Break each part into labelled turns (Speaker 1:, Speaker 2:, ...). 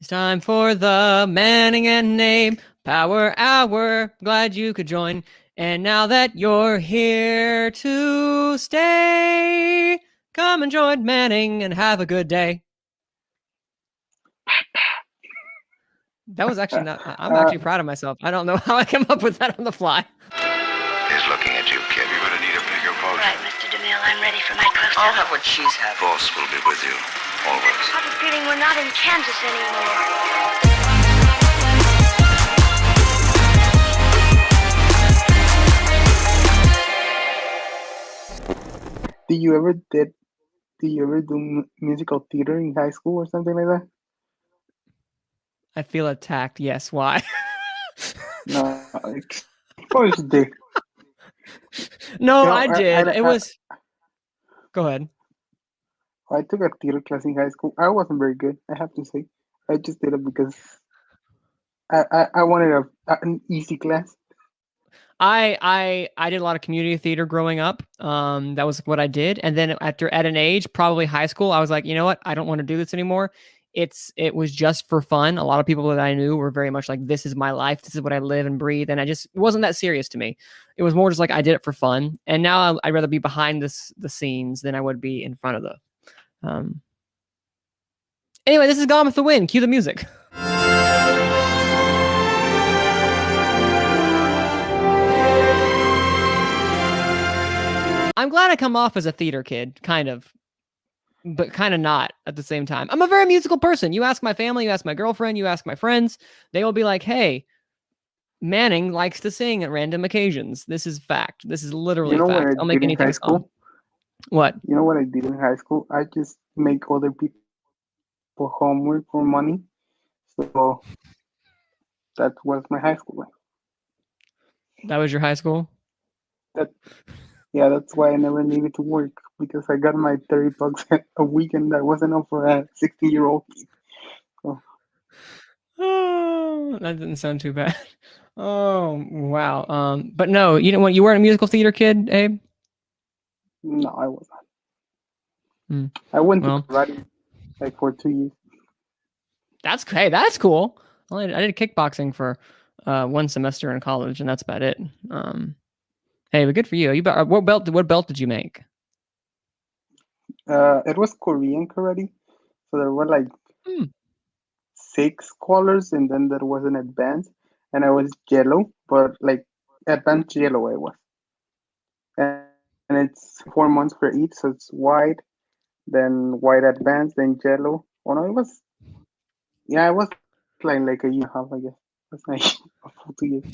Speaker 1: It's time for the Manning and Abe Power Hour. Glad you could join. And now that you're here to stay, come and join Manning and have a good day. That was actually not. I'm actually proud of myself. I don't know how I came up with that on the fly.
Speaker 2: He's looking at you, kid. You're gonna need a bigger potion.
Speaker 3: Right, Mr. DeMille, I'm ready for my close-up.
Speaker 4: I'll have what she's having.
Speaker 2: Boss will be with you, always.
Speaker 3: I have a feeling we're not in Kansas anymore.
Speaker 5: Do you ever do musical theater in high school or something like that?
Speaker 1: I feel attacked. Yes. Why?
Speaker 5: No, of course you did.
Speaker 1: No,
Speaker 5: You know,
Speaker 1: I did. It was. Go ahead.
Speaker 5: I took a theater class in high school. I wasn't very good, I have to say. I just did it because I wanted an easy class.
Speaker 1: I did a lot of community theater growing up. That was what I did. And then at an age, probably high school, I was like, you know what? I don't want to do this anymore. It was just for fun. A lot of people that I knew were very much like, this is my life. This is what I live and breathe. And it wasn't that serious to me. It was more just like I did it for fun. And now I'd rather be behind the scenes than I would be in front of the. Anyway, this is Gone with the Wind. Cue the music. I'm glad I come off as a theater kid, kind of, but kind of not at the same time. I'm a very musical person. You ask my family, you ask my girlfriend, you ask my friends, they will be like, hey, Manning likes to sing at random occasions. This is fact. This is literally fact. I'll make anything school. What?
Speaker 5: You know what I did in high school? I just make other people homework for money. So that was my high school life.
Speaker 1: That was your high school?
Speaker 5: Yeah, that's why I never needed to work, because I got my $30 a week, and that wasn't enough for a 16-year-old kid. So.
Speaker 1: Oh, that didn't sound too bad. Oh, wow. But no, you weren't a musical theater kid, Abe?
Speaker 5: No, I wasn't. I went to karate like for 2 years.
Speaker 1: That's cool. I did kickboxing for 1 semester in college, and that's about it. Hey, but good for you. What belt did you make?
Speaker 5: It was Korean karate, so there were like 6 colors, and then there was an advanced, and I was yellow, but like advanced yellow I was. And it's 4 months for each, so it's white, then white advanced, then yellow. Oh no, it was like a year and a half, I guess. That's nice. 2 years.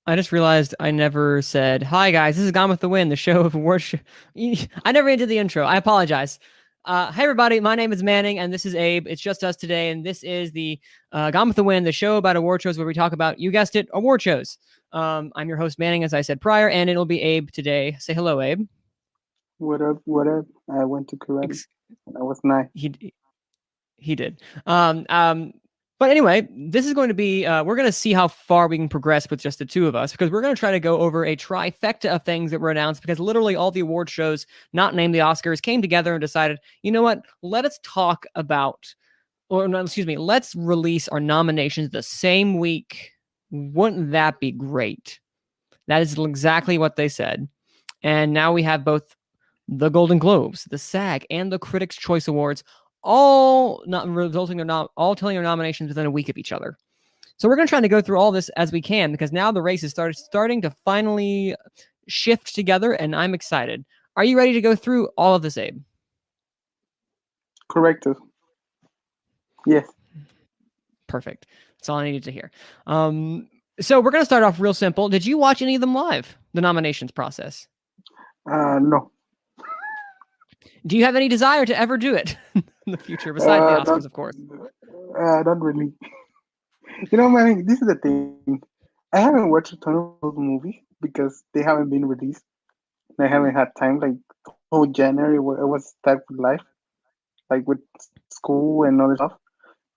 Speaker 1: I just realized I never said, hi guys, this is Gone with the Wind, the show of award show. I never did the intro. I apologize. Hey everybody, my name is Manning and this is Abe. It's just us today, and this is the Gone with the Wind, the show about award shows where we talk about, you guessed it, award shows. I'm your host Manning, as I said prior, and it'll be Abe today. Say hello, Abe.
Speaker 5: What up? I went to karate. That was nice.
Speaker 1: He did. But anyway, this is going to be, we're going to see how far we can progress with just the two of us, because we're going to try to go over a trifecta of things that were announced, because literally all the award shows, not named the Oscars, came together and decided, you know what, let's release our nominations the same week. Wouldn't that be great? That is exactly what they said. And now we have both the Golden Globes, the SAG, and the Critics' Choice Awards, all telling their nominations within a week of each other. So we're going to try to go through all this as we can, because now the race is starting to finally shift together, and I'm excited. Are you ready to go through all of this, Abe?
Speaker 5: Correct. Yes.
Speaker 1: Perfect. That's all I needed to hear. So we're going to start off real simple. Did you watch any of them live, the nominations process?
Speaker 5: No.
Speaker 1: Do you have any desire to ever do it in the future, besides the Oscars, of course?
Speaker 5: Not really. You know, man, this is the thing. I haven't watched a ton of those movies because they haven't been released. I haven't had time. Like, whole January, it was stuck with life, like with school and other stuff.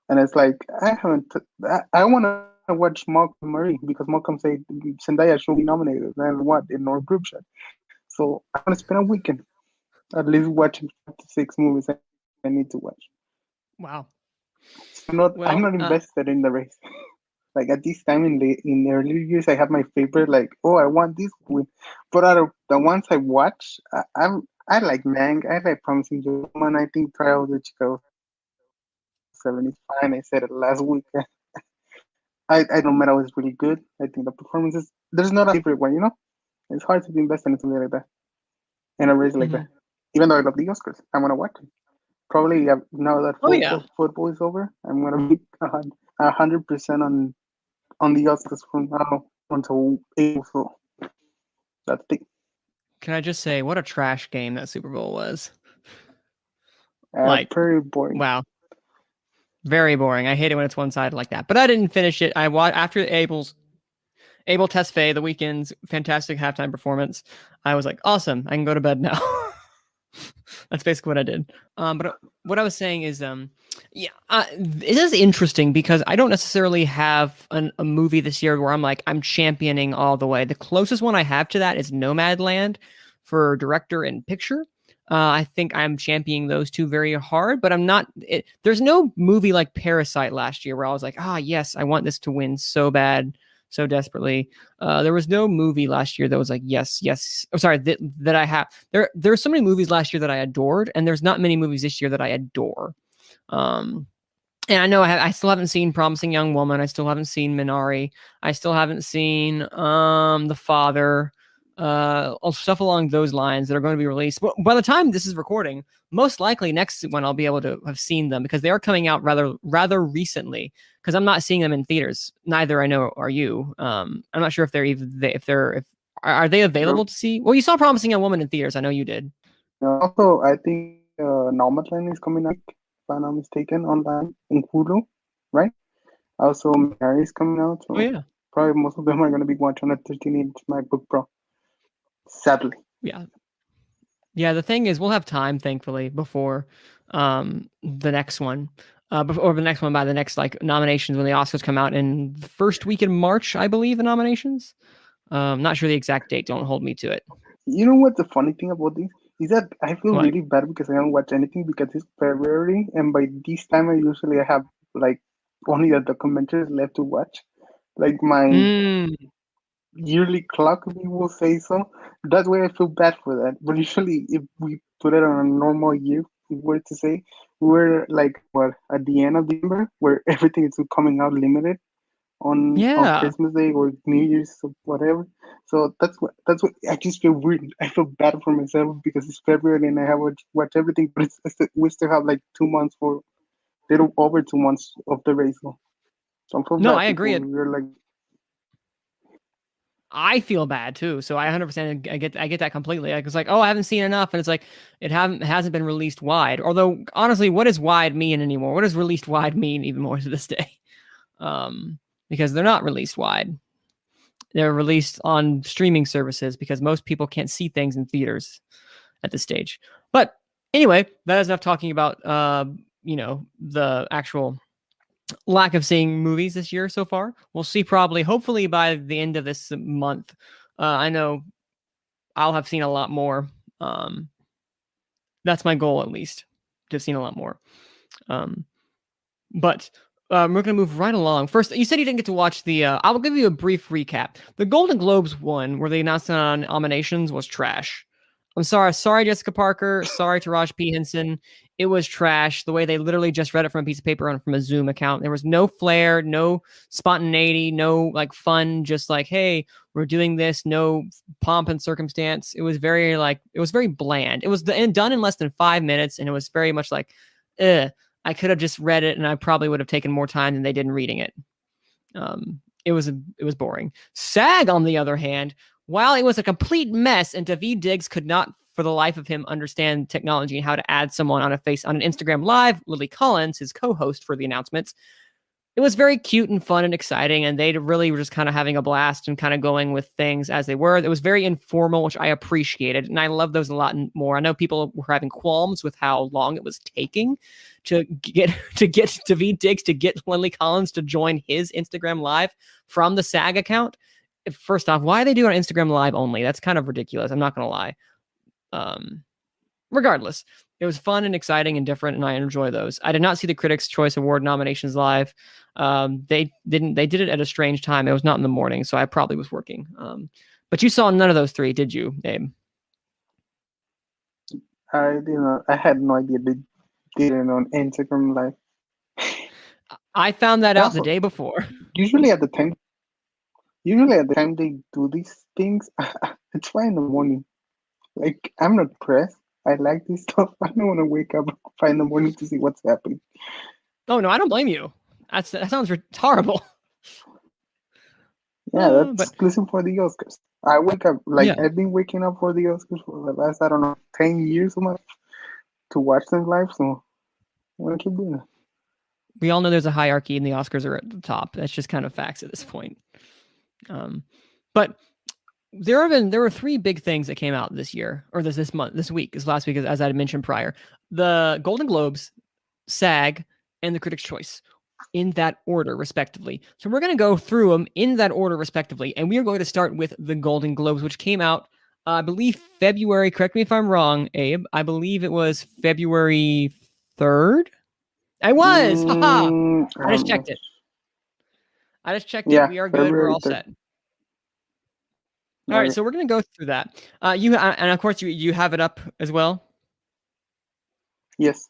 Speaker 5: And it's like, I want to watch Malcolm Murray, because Malcolm said Zendaya should be nominated, and what, in our group chat. So I want to spend a weekend at least watching 5 to 6 movies I need to watch.
Speaker 1: Wow.
Speaker 5: I'm not invested in the race. Like at this time in the earlier years, I have my favorite. Like, oh, I want this win. But out of the ones I watch, I like Mang. I like Promising Young Woman. I think Trial of the Chicago 7 is fine. I said it last week. I know Meta was really good. I think the performances. There's not a favorite one, you know. It's hard to be invested in something like that, in a race like that. Even though I love the Oscars, I want to watch it. Probably now that football is over, I'm gonna be 100% on the Oscars from now until April. So that's the thing.
Speaker 1: Can I just say what a trash game that Super Bowl was?
Speaker 5: Very boring.
Speaker 1: Wow. Very boring. I hate it when it's one-sided like that. But I didn't finish it. I watched after Abel Tesfaye, The Weeknd's fantastic halftime performance. I was like, awesome. I can go to bed now. That's basically what I did. But what I was saying is, it is interesting because I don't necessarily have a movie this year where I'm championing all the way. The closest one I have to that is Nomadland for director and picture. I think I'm championing those two very hard, but I'm not. There's no movie like Parasite last year where I was like, yes, I want this to win so bad, so desperately. There was no movie last year that was like, yes. I'm sorry, that I have. There are so many movies last year that I adored, and there's not many movies this year that I adore. And I know I still haven't seen Promising Young Woman. I still haven't seen Minari. I still haven't seen The Father. Stuff along those lines that are going to be released. But by the time this is recording, most likely next one I'll be able to have seen them because they are coming out rather recently. Because I'm not seeing them in theaters. Neither I know are you. I'm not sure if are they available to see? Well, you saw Promising Young Woman in theaters. I know you did.
Speaker 5: Also, I think Nomadland is coming out, if I'm not mistaken, online in Hulu, right? Also, Mary is coming out. So probably most of them are going to be watching a 13-inch MacBook Pro. Sadly.
Speaker 1: Yeah. The thing is, we'll have time, thankfully, before the next one. Or the next one by the next nominations when the Oscars come out in the first week in March, I believe, the nominations. Not sure the exact date. Don't hold me to it.
Speaker 5: You know what the funny thing about this is that I feel really bad because I don't watch anything because it's February, and by this time I usually have only the documentaries left to watch. Like my yearly clock, we will say so. That's why I feel bad for that. But usually, if we put it on a normal year, if we were to say, we're at the end of December, where everything is coming out limited on Christmas Day or New Year's or whatever. So that's what I just feel weird. I feel bad for myself because it's February and I have to watch everything, but we still have 2 months for little over 2 months of the race. So I feel bad.
Speaker 1: I agree. I feel bad too, so I 100% I get that completely. It's like, I haven't seen enough, and it's like it hasn't been released wide. Although honestly, what does wide mean anymore? What does released wide mean even more to this day? Because they're not released wide; they're released on streaming services because most people can't see things in theaters at this stage. But anyway, that is enough talking about the actual lack of seeing movies this year so far. We'll see hopefully by the end of this month. I know I'll have seen a lot more. That's my goal, at least, to have seen a lot more. But we're going to move right along. First, you said you didn't get to watch I'll give you a brief recap. The Golden Globes one, where they announced on nominations, was trash. I'm sorry. Sorry, Jessica Parker. Sorry, Taraji P. Henson. It was trash. The way they literally just read it from a piece of paper from a Zoom account. There was no flair, no spontaneity, no fun. Just hey, we're doing this. No pomp and circumstance. It was very bland. It was done in less than 5 minutes, and it was very much I could have just read it, and I probably would have taken more time than they did in reading it. It was boring. SAG, on the other hand, while it was a complete mess and Daveed Diggs could not for the life of him understand technology and how to add someone on an Instagram Live, Lily Collins, his co-host for the announcements, it was very cute and fun and exciting, and they really were just kind of having a blast and kind of going with things as they were. It was very informal, which I appreciated, and I love those a lot more. I know people were having qualms with how long it was taking to get Daveed Diggs to get Lily Collins to join his Instagram Live from the SAG account. First off, why they do it on Instagram Live only? That's kind of ridiculous. I'm not going to lie. Regardless, It was fun and exciting and different, and I enjoy those. I did not see the Critics' Choice Award nominations live. They did it at a strange time. It was not in the morning, so I probably was working. But you saw none of those three, did you, Abe?
Speaker 5: I did not. I had no idea they did it on Instagram Live.
Speaker 1: I found that out the
Speaker 5: Also,
Speaker 1: day before.
Speaker 5: Usually at the time they do these things, it's 5 in the morning. Like, I'm not pressed. I like this stuff. I don't want to wake up at 5 in the morning to see what's happening.
Speaker 1: Oh no, I don't blame you. That sounds horrible.
Speaker 5: Yeah, that's
Speaker 1: But
Speaker 5: exclusive for the Oscars. I wake up
Speaker 1: yeah,
Speaker 5: I've been waking up for the Oscars for the last, I don't know, 10 years or more to watch them live. So I want to keep doing it.
Speaker 1: we all know there's a hierarchy, and the Oscars are at the top. That's just kind of facts at this point. But there were three big things that came out this year, or this week, last week, as I mentioned prior. The Golden Globes, SAG, and the Critics' Choice, in that order, respectively. So we're going to go through them in that order, respectively, and we are going to start with the Golden Globes, which came out, I believe, February. Correct me if I'm wrong, Abe. I believe it was February 3rd. I was. Haha! I just checked it.
Speaker 5: Yeah,
Speaker 1: We are good.
Speaker 5: February
Speaker 1: We're all
Speaker 5: 3rd.
Speaker 1: set. All right, so we're going to go through that. And of course you have it up as well.
Speaker 5: Yes.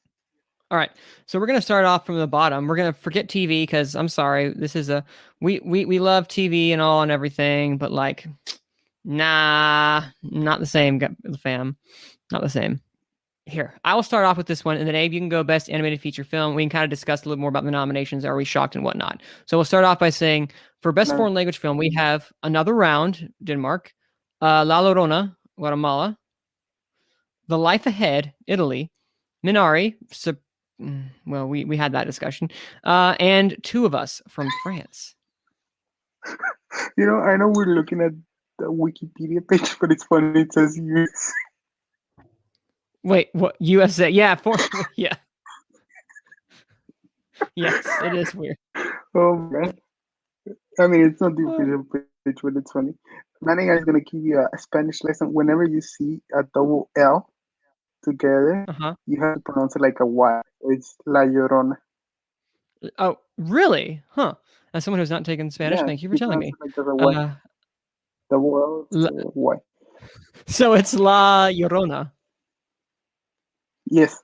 Speaker 1: All right, so we're going to start off from the bottom. We're going to forget TV because I'm sorry, this is we love TV and all and everything, but like, nah, not the same, fam, not the same. Here, I will start off with this one, and then Abe, you can go Best Animated Feature Film. We can kind of discuss a little more about the nominations. Are we shocked and whatnot? So we'll start off by saying for Best Foreign Language Film, we have Another Round, Denmark, La Llorona, Guatemala, The Life Ahead, Italy, Minari, well, we had that discussion, and Two of Us from France.
Speaker 5: I know we're looking at the Wikipedia page, but it's funny. It says US.
Speaker 1: Wait, what? USA? Yeah, yeah. Yes, it is weird.
Speaker 5: Oh man. I mean, it's not the official page, but it's funny. Manning is gonna give you a Spanish lesson. Whenever you see a double L together, you have to pronounce it like a Y. It's La Llorona.
Speaker 1: Oh, really? Huh. As someone who's not taken Spanish,
Speaker 5: Yeah,
Speaker 1: thank you for telling me.
Speaker 5: Like a Y. Double L, it's a Y.
Speaker 1: So it's La Llorona.
Speaker 5: Yes.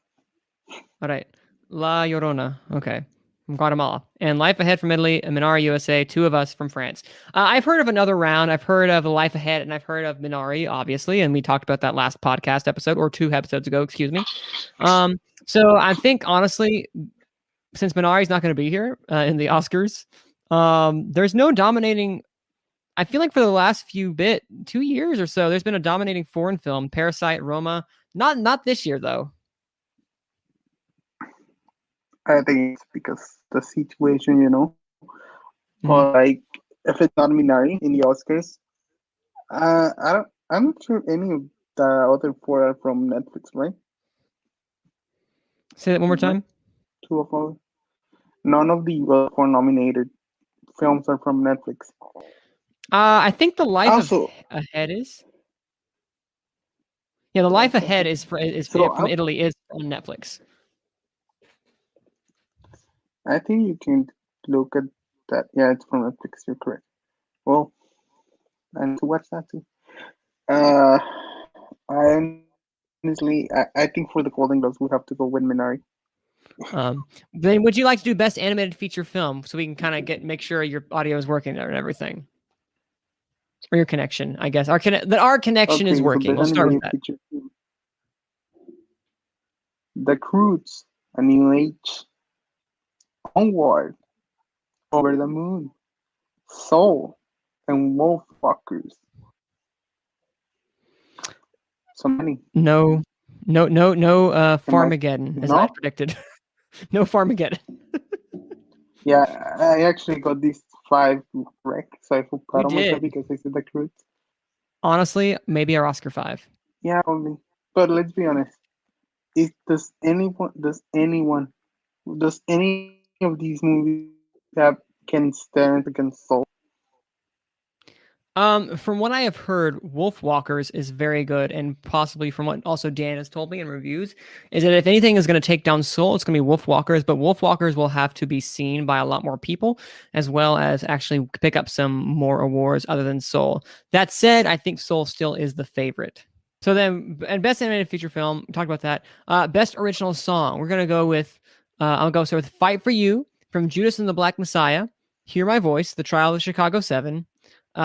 Speaker 1: All right. La Llorona. Okay. From Guatemala. And Life Ahead from Italy, and Minari, USA, Two of Us from France. I've heard of Another Round. I've heard of Life Ahead, and I've heard of Minari, obviously, and we talked about that last podcast episode, or 2 episodes ago, excuse me. So I think, honestly, since Minari's not going to be here in the Oscars, there's no dominating. I feel like for the last 2 years or so, there's been a dominating foreign film, Parasite, Roma. Not this year, though.
Speaker 5: I think it's because the situation, or like if it's not Minari in the Oscars, I'm not sure any of the other 4 are from Netflix, right?
Speaker 1: Say that one more time.
Speaker 5: 2 of them. None of the 4 nominated films are from Netflix.
Speaker 1: I think The Life Ahead is. Yeah, The Life Ahead is from Italy, is on Netflix.
Speaker 5: I think you can look at that. Yeah, it's from Netflix. You're correct. Well, I need to watch that too. Honestly, I think for the Golden Globes, we have to go with Minari.
Speaker 1: Then would you like to do Best Animated Feature Film so we can kind of make sure your audio is working there and everything? Or your connection, I guess. Our connection is working. We'll start with that.
Speaker 5: The Croods, A New Age, Onward, Over the Moon, Soul, and Wolfwalkers. So many.
Speaker 1: No, Farmageddon, as I predicted. No Farmageddon.
Speaker 5: Yeah, I actually got these 5 correct, so I feel proud of myself because I said the Croods.
Speaker 1: Honestly, maybe our Oscar 5.
Speaker 5: Yeah, only. But let's be honest. Does any of these movies can stand against Soul?
Speaker 1: From what I have heard, Wolf Walkers is very good, and possibly from what also Dan has told me in reviews, is that if anything is going to take down Soul, it's going to be Wolf Walkers. But Wolf Walkers will have to be seen by a lot more people, as well as actually pick up some more awards other than Soul. That said, I think Soul still is the favorite. So then, and best animated feature film, we talked about that. Best original song, we're gonna go with. I'll go start with "Fight for You" from Judas and the Black Messiah, "Hear My Voice," "The Trial of the Chicago 7.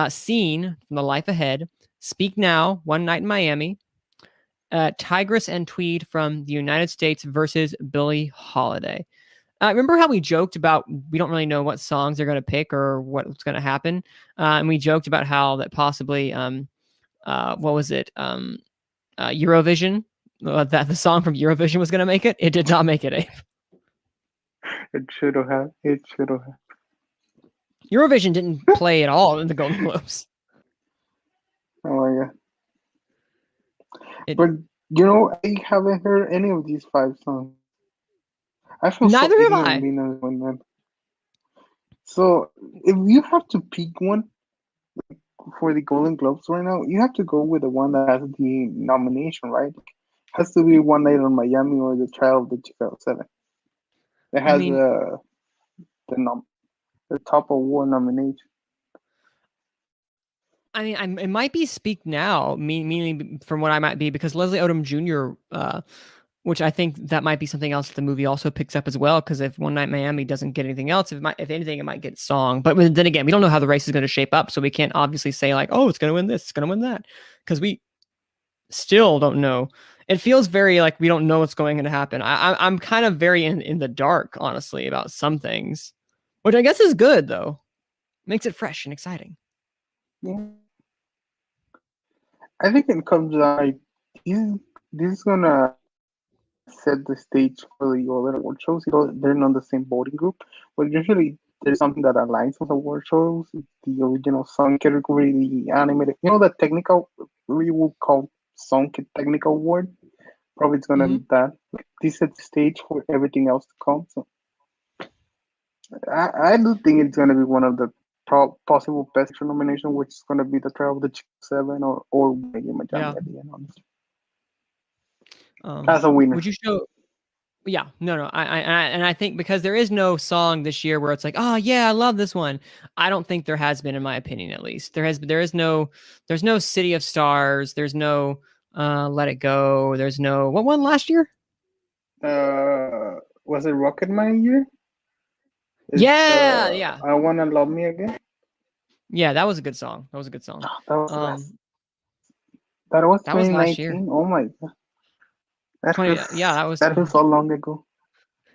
Speaker 1: Scene from The Life Ahead, Speak Now, One Night in Miami, Tigress and Tweed from the United States versus Billie Holiday. Remember how we joked about we don't really know what songs they're going to pick or what's going to happen? And we joked about how that possibly, what was it? Eurovision, that the song from Eurovision was going to make it. It did not make it, Abe.
Speaker 5: It should have. It should have.
Speaker 1: Eurovision didn't play at all in the Golden Globes.
Speaker 5: Oh yeah.
Speaker 1: It,
Speaker 5: But I haven't heard any of these 5 songs. I feel
Speaker 1: Neither
Speaker 5: so
Speaker 1: have
Speaker 5: ignorant
Speaker 1: I.
Speaker 5: being on one, man. So if you have to pick one for the Golden Globes right now, you have to go with the one that has the nomination, right? Has to be One Night in Miami or The Trial of the Chicago 7. It
Speaker 1: I
Speaker 5: has
Speaker 1: mean,
Speaker 5: the top award nomination.
Speaker 1: It might be Speak Now, meaning from what I might be, because Leslie Odom Jr., which I think that might be something else the movie also picks up as well. Because if One Night Miami doesn't get anything else, if anything, it might get song. But then again, we don't know how the race is going to shape up, so we can't obviously say like, oh, it's going to win this, it's going to win that, because we still don't know. It feels very like we don't know what's going to happen. I'm kind of very in the dark, honestly, about some things, which I guess is good though. Makes it fresh and exciting.
Speaker 5: Yeah. I think it comes down like this is gonna set the stage for the other award shows. They're not the same voting group, but usually there's something that aligns with award shows. The original song category, the animated, the technical, we will call song technical award. Probably it's gonna be that. This sets the stage for everything else to come. So I do think it's gonna be one of the possible best picture nomination, which is gonna be The Trial of the Chicago 7 or maybe Miami
Speaker 1: Yeah.
Speaker 5: at the end, honestly. As a winner.
Speaker 1: Would you show? Yeah, no. I think because there is no song this year where it's like, oh yeah, I love this one. I don't think there has been, in my opinion, at least. There's no City of Stars. There's no Let It Go. There's no what won last year?
Speaker 5: Was it Rocket Man year?
Speaker 1: Yeah.
Speaker 5: I Wanna Love Me Again.
Speaker 1: Yeah, that was a good song. That was a good song.
Speaker 5: That was
Speaker 1: that was
Speaker 5: 2019.
Speaker 1: last year.
Speaker 5: Oh my god. That
Speaker 1: was
Speaker 5: so long ago.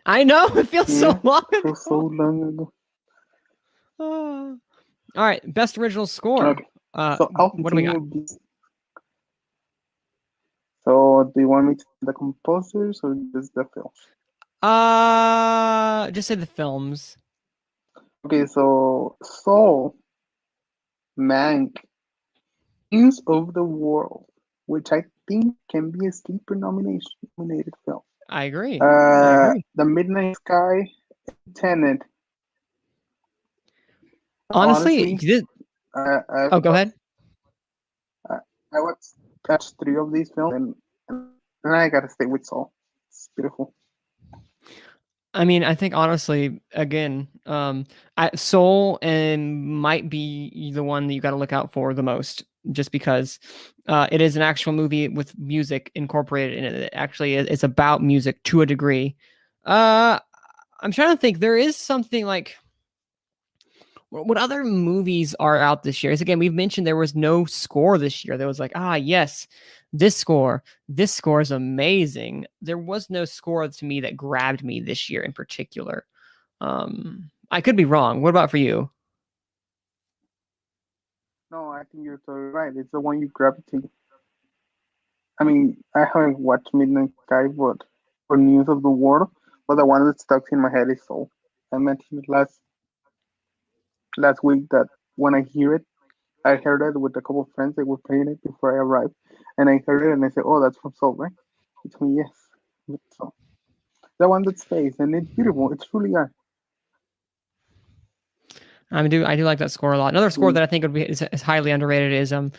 Speaker 1: I know, it feels so long ago.
Speaker 5: It feels so long ago.
Speaker 1: All right, best original score.
Speaker 5: Okay. So I'll
Speaker 1: what do we got?
Speaker 5: This. So do you want me to say the composers or just the films?
Speaker 1: Just say the films.
Speaker 5: Okay, so Soul, Mank, News of the World, which I think can be a sleeper nominated film.
Speaker 1: I agree.
Speaker 5: The Midnight Sky, Tenet.
Speaker 1: Honestly,
Speaker 5: go
Speaker 1: ahead.
Speaker 5: I watched 3 of these films, and I gotta stay with Soul. It's beautiful.
Speaker 1: I mean, I think honestly, again, Soul might be the one that you got to look out for the most, just because it is an actual movie with music incorporated in it. It actually it's about music to a degree. I'm trying to think. There is something like what other movies are out this year? Is again, we've mentioned there was no score this year. There was like, yes, this score is amazing. There was no score to me that grabbed me this year in particular. I could be wrong. What about for you?
Speaker 5: No, I think you're totally right. It's the one you gravitate. I mean, I haven't watched Midnight Sky, but for News of the World, but the one that stuck in my head is Soul. I mentioned it last week that when I hear it, I heard it with a couple of friends that were playing it before I arrived, and I heard it and I said, "Oh, that's from Soul, right?" It's me, yes. So the one that stays, and it's beautiful. It's truly art.
Speaker 1: I do like that score a lot. Another score that I think would be is highly underrated is I'm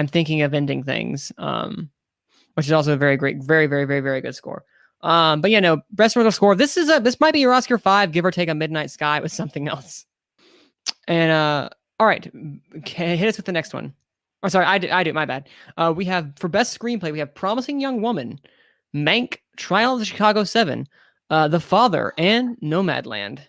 Speaker 1: Thinking of Ending Things, which is also a very great, very very very very good score. But yeah, no, best original score. This might be your Oscar 5, give or take a Midnight Sky with something else. And all right, okay, hit us with the next one. Oh, sorry, I do. My bad. We have for best screenplay, we have Promising Young Woman, Mank, Trial of the Chicago 7, The Father, and Nomadland.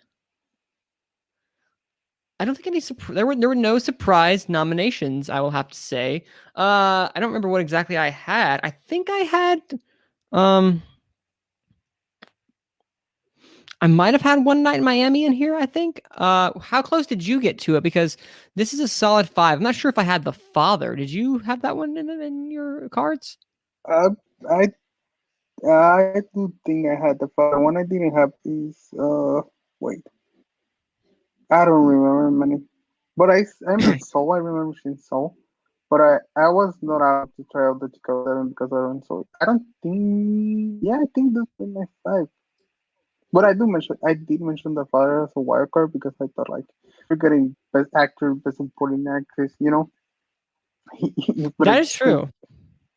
Speaker 1: I don't think there were no surprise nominations, I will have to say. I don't remember what exactly I had. I think I had I might have had One Night in Miami in here, I think. How close did you get to it? Because this is a solid 5. I'm not sure if I had The Father. Did you have that one in your cards?
Speaker 5: I I do think I had the Father. One I didn't have is wait, I don't remember many, but I'm in Soul. I remember seeing Soul, but I was not out to try out the Chicago 7 because I don't saw it. I don't think. Yeah, I think that's been my 5. But I did mention the Father as a wild card because I thought like you're getting best actor, best supporting actress. You know, you put
Speaker 1: That
Speaker 5: it
Speaker 1: is true.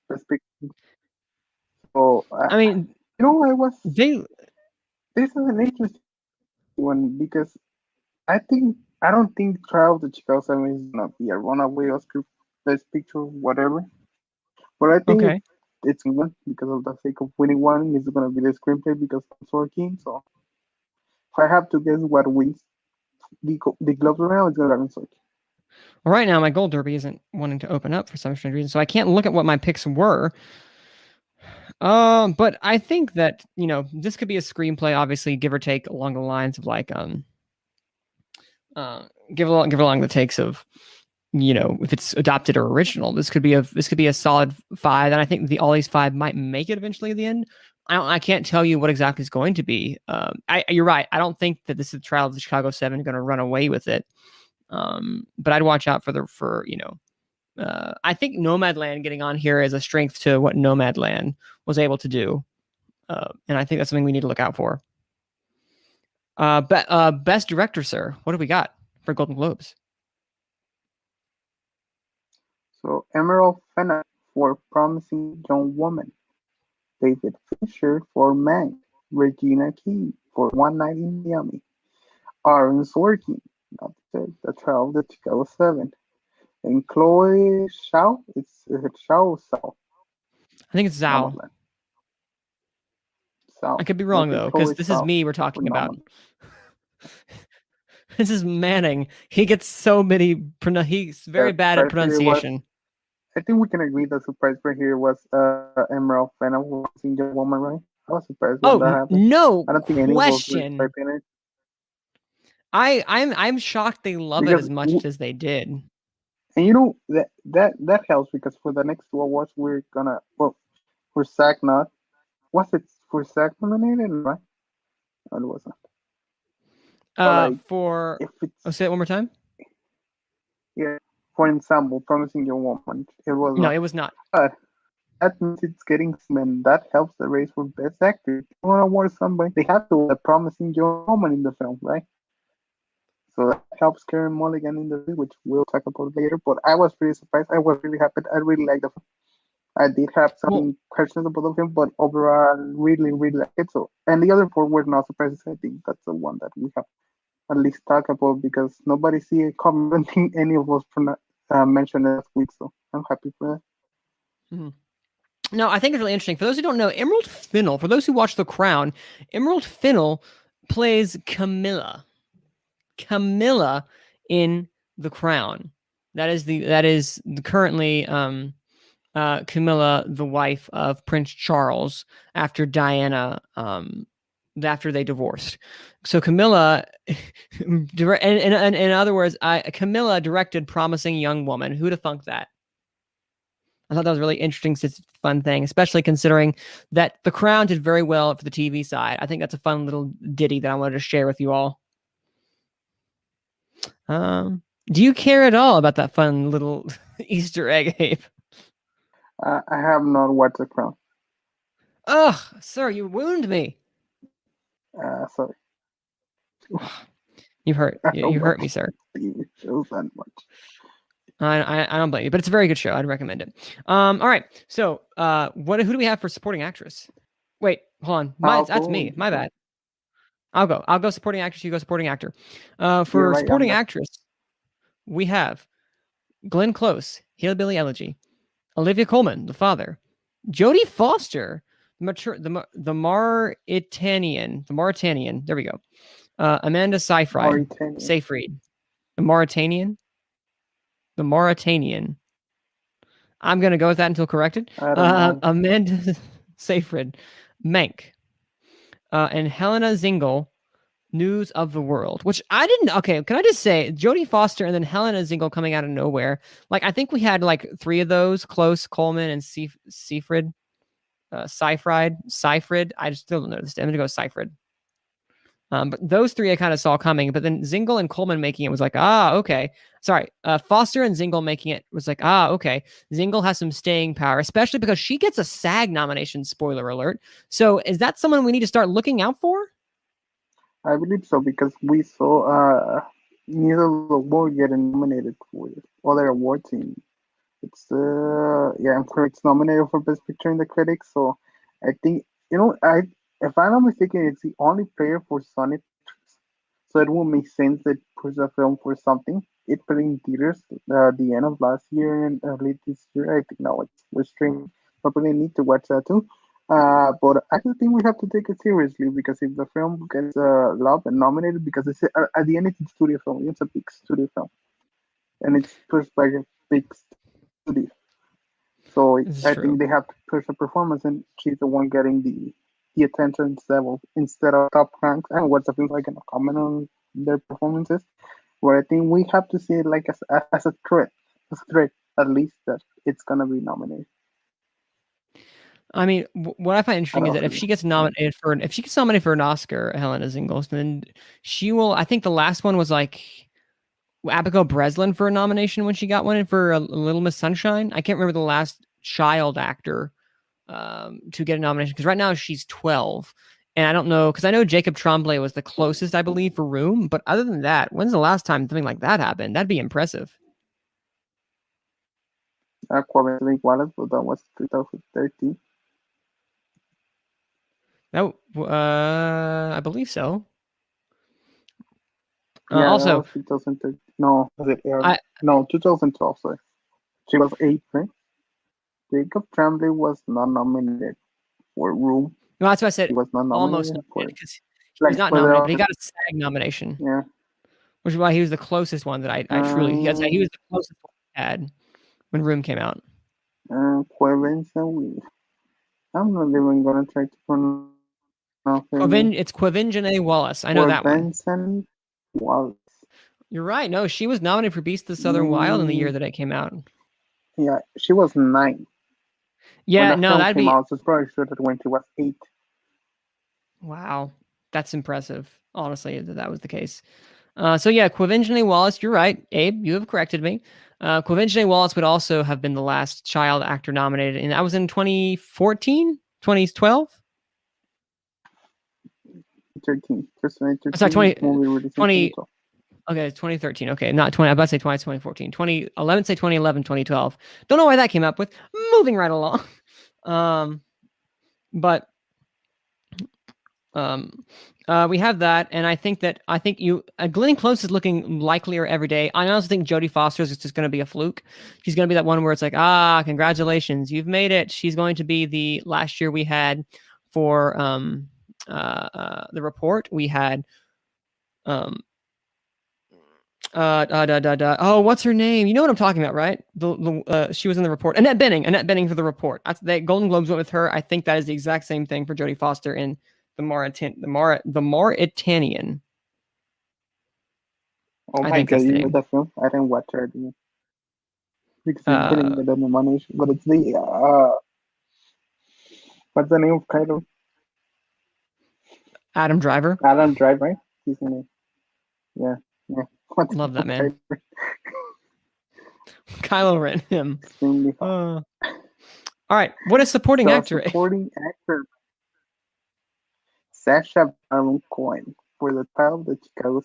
Speaker 5: best picture. So
Speaker 1: I mean,
Speaker 5: I was.
Speaker 1: they
Speaker 5: This is an interesting one because I don't think Trial of the Chicago 7 is gonna be a runaway Oscar Best Picture, whatever. But I think
Speaker 1: okay.
Speaker 5: it's one because of the sake of winning one, it's gonna be the screenplay because I'm Sorkin. So if I have to guess what wins the Globes right now, it's gonna be Sorkin.
Speaker 1: Well, right now my Gold Derby isn't wanting to open up for some strange reason, so I can't look at what my picks were. But I think that this could be a screenplay, obviously, give or take along the lines of like give along the takes of if it's adopted or original. This could be a solid 5, and I think the all these 5 might make it eventually at the end. I can't tell you what exactly is going to be. You're right. I don't think that this is the Trial of the Chicago 7 going to run away with it. But I'd watch out for I think Nomadland getting on here is a strength to what Nomadland was able to do. And I think that's something we need to look out for. Best director, sir. What do we got for Golden Globes?
Speaker 5: So Emerald Fennell for Promising Young Woman, David Fincher for Mank, Regina King for One Night in Miami, Aaron Sorkin, not the Trial of the Chicago 7, and Chloe Zhao. Is it Zhao or Zhao?
Speaker 1: I think it's Zhao.
Speaker 5: Nomadland. Zhao.
Speaker 1: I could be wrong though, because this is me we're talking about. This is Manning. He gets so many. He's very bad at pronunciation.
Speaker 5: I think we can agree the surprise right here was Emerald Fennell watching Young Woman, right? I was surprised when that happened.
Speaker 1: No
Speaker 5: I don't think anyone was expecting it.
Speaker 1: I'm shocked they love it as much as they did.
Speaker 5: And that helps because for the next 2 awards we're gonna for SAG not was it for SAG nominated, right? No, it wasn't.
Speaker 1: Say it one more time.
Speaker 5: Yeah, for Ensemble, Promising Young Woman. It was
Speaker 1: no, it was not.
Speaker 5: But that means it's getting and that helps the race for Best Actor. If you want to award somebody, they have to have a Promising Young Woman in the film, right? So that helps Karen Mulligan in the movie, which we'll talk about later. But I was pretty surprised. I was really happy. I really liked the film. I did have some questions about the film, but overall, I really, really like it. So, and the other 4 were not surprises. I think that's the one that we have at least talk about because nobody see it commenting any of us mentioned last week. So I'm happy for that.
Speaker 1: Mm-hmm. No, I think it's really interesting. For those who don't know, Emerald Finnell, for those who watch The Crown, Emerald Finnell plays Camilla in The Crown. That is currently Camilla, the wife of Prince Charles after Diana, after they divorced. So Camilla, in other words, Camilla directed Promising Young Woman. Who'd have thunk that? I thought that was a really interesting, fun thing, especially considering that The Crown did very well for the TV side. I think that's a fun little ditty that I wanted to share with you all. Do you care at all about that fun little Easter egg, Abe?
Speaker 5: I have not watched The Crown.
Speaker 1: Ugh, sir, you wound me.
Speaker 5: Sorry.
Speaker 1: You hurt
Speaker 5: I
Speaker 1: you,
Speaker 5: don't
Speaker 1: you hurt
Speaker 5: watch
Speaker 1: me, sir.
Speaker 5: TV shows that much.
Speaker 1: I don't blame you, but it's a very good show. I'd recommend it. All right. So, who do we have for supporting actress? Wait, hold on.
Speaker 5: I'll
Speaker 1: That's
Speaker 5: go.
Speaker 1: me. My bad. I'll go supporting actress. You go supporting actor.
Speaker 5: You're
Speaker 1: For
Speaker 5: right.
Speaker 1: supporting actress, we have Glenn Close, Hillbilly Elegy, Olivia Colman, the father, Jodie Foster, the Mauritanian. There we go. Amanda Seyfried, the Mauritanian. I'm gonna go with that until corrected.
Speaker 5: I don't know.
Speaker 1: Amanda Seyfried, Mank, and Helena Zingel, News of the World, which I didn't. Okay, can I just say Jodie Foster and then Helena Zingel coming out of nowhere? Like I think we had like 3 of those: Close, Coleman, and Seyfried. Seyfried. I just still don't know this. I'm gonna go Seyfried. But those 3 I kind of saw coming. But then Zingel and Coleman making it was like, okay. Sorry, Foster and Zingel making it was like, okay. Zingel has some staying power, especially because she gets a SAG nomination. Spoiler alert. So is that someone we need to start looking out for?
Speaker 5: I believe so because we saw News of the World getting nominated for other awards. It's I'm sure it's nominated for Best Picture in the Critics. So I think if I'm not mistaken, it's the only player for Sony. So it will make sense that push the film for something. It played in theaters the end of last year and early this year. I think now we're streaming. Probably need to watch that too. But I just think we have to take it seriously because if the film gets love and nominated, because it's at the end it's a studio film, it's a big studio film, and it's pushed by a big studio. So
Speaker 1: This is
Speaker 5: I
Speaker 1: true.
Speaker 5: think they have to push the performance, and she's the one getting the attention instead of top ranks. And what's the film I cannot comment on their performances, but I think we have to see it like as a threat at least that it's gonna be nominated.
Speaker 1: I mean, what I find interesting is that if
Speaker 5: Absolutely.
Speaker 1: she gets nominated for an Oscar, Helena Zingel, then she will. I think the last one was like Abigail Breslin for a nomination when she got one for a Little Miss Sunshine. I can't remember the last child actor to get a nomination because right now she's 12. And I don't know, because I know Jacob Tremblay was the closest, I believe, for Room. But other than that, when's the last time something like that happened? That'd be impressive.
Speaker 5: Coincidentally, Wallace, but that was 2013.
Speaker 1: That, I believe so.
Speaker 5: Yeah, that
Speaker 1: Also,
Speaker 5: was 2013. No, was it early?
Speaker 1: I,
Speaker 5: No, 2012. Sorry, she was 8, right? Jacob Tremblay was not nominated for Room.
Speaker 1: no, that's what I said.
Speaker 5: He was not
Speaker 1: Almost
Speaker 5: nominated for
Speaker 1: nominated because he was not
Speaker 5: for
Speaker 1: nominated, but he
Speaker 5: the
Speaker 1: got a SAG nomination,
Speaker 5: yeah.
Speaker 1: which is why he was the closest one that I truly. He was the closest one I had when Room came out.
Speaker 5: I'm not even gonna try to pronounce her name.
Speaker 1: It's Quavingene Wallace. I know that one.
Speaker 5: Vincent Wallace.
Speaker 1: You're right. No, she was nominated for Beast of the Southern Wild in the year that it came out.
Speaker 5: Yeah, she was 9 when
Speaker 1: Yeah,
Speaker 5: the
Speaker 1: no,
Speaker 5: film
Speaker 1: that'd
Speaker 5: came
Speaker 1: be
Speaker 5: out. So it's probably sure that when she was 8.
Speaker 1: wow. That's impressive. Honestly, that was the case. So yeah, Quavingene Wallace. You're right, Abe. You have corrected me. Quavingene Wallace would also have been the last child actor nominated, and that was in 2014, 2012.
Speaker 5: 13.
Speaker 1: Sorry,
Speaker 5: 2013. Movie released in
Speaker 1: 20
Speaker 5: 2012.
Speaker 1: Okay, 2013. Okay, not 20. I was about to say 2014. 2011, say 2011, 2012. Don't know why that came up with. Moving right along. But we have that, and I think Glenn Close is looking likelier every day. I also think Jodie Foster is just going to be a fluke. She's going to be that one where it's like, congratulations, you've made it. She's going to be the last year we had for the report. We had oh, what's her name? You know what I'm talking about, right? She was in the report. Annette Bening for the report. That's the Golden Globes went with her. I think that is the exact same thing for Jodie Foster in the Mauritanian.
Speaker 5: Oh
Speaker 1: I
Speaker 5: my
Speaker 1: think
Speaker 5: god,
Speaker 1: that's the
Speaker 5: you know
Speaker 1: name.
Speaker 5: that film? I didn't watch it because it didn't get any nomination. But it's the what's the name of Kylo?
Speaker 1: Adam Driver.
Speaker 5: Adam Drive, right? He's in it. Yeah. What's
Speaker 1: Love that man.
Speaker 5: Kylo?
Speaker 1: Kylo Ren. Him.
Speaker 5: Extremely hot.
Speaker 1: All right. What is supporting actor?
Speaker 5: Supporting actor Sacha Baron Cohen for the title of the Chicago.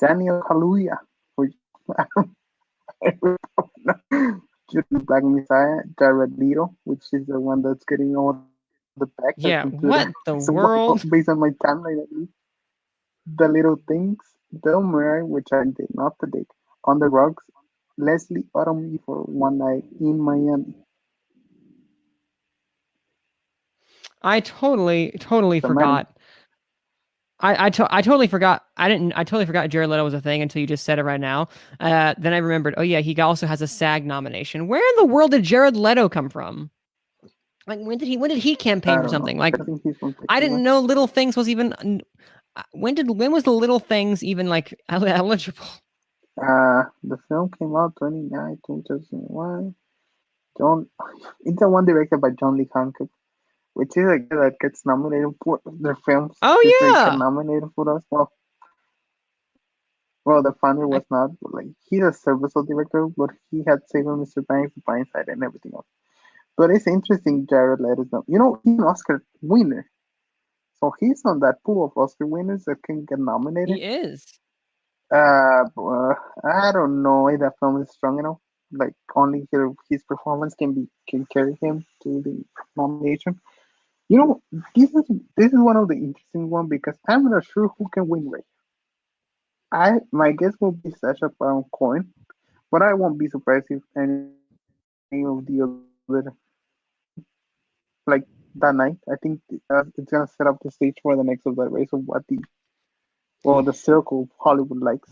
Speaker 5: Daniel Kaluuya for Judas Black Messiah, Jared Leto, which is the one that's getting all the backlash on Twitter.
Speaker 1: Yeah, what the
Speaker 5: So
Speaker 1: world?
Speaker 5: based on my timeline at least, The Little Things, Bill Murray, which I did not predict, On the Rocks, Leslie Odom for One Night in Miami.
Speaker 1: I totally
Speaker 5: So Manny,
Speaker 1: forgot. I totally forgot. I totally forgot Jared Leto was a thing until you just said it right now. Then I remembered. Oh yeah, he also has a SAG nomination. Where in the world did Jared Leto come from? Like when did he campaign
Speaker 5: I
Speaker 1: for
Speaker 5: don't know.
Speaker 1: something? Like
Speaker 5: I think he's from
Speaker 1: I
Speaker 5: Texas,
Speaker 1: didn't
Speaker 5: right?
Speaker 1: know Little Things was even. When was the Little Things even like eligible?
Speaker 5: The film came out 29, 2001. John, it's the one directed by John Lee Hancock, which is a guy that gets nominated for their films. Just
Speaker 1: Oh
Speaker 5: like get
Speaker 1: yeah,
Speaker 5: nominated for us. Well, the founder
Speaker 1: I
Speaker 5: was not, but like he's a serviceable director, but he had Saving Mr. Banks, The Blind Side, and everything else. But it's interesting, Jared Leto's know. He's an Oscar winner, so he's on that pool of Oscar winners that can get nominated.
Speaker 1: he is.
Speaker 5: I don't know if that film is strong enough. Like only his performance can carry him to the nomination. You know, this is one of the interesting one because I'm not sure who can win right. My guess will be Sacha Baron Cohen, but I won't be surprised if any of the other win like that night. I think it's gonna set up the stage for the next of the race of what the circle of Hollywood likes.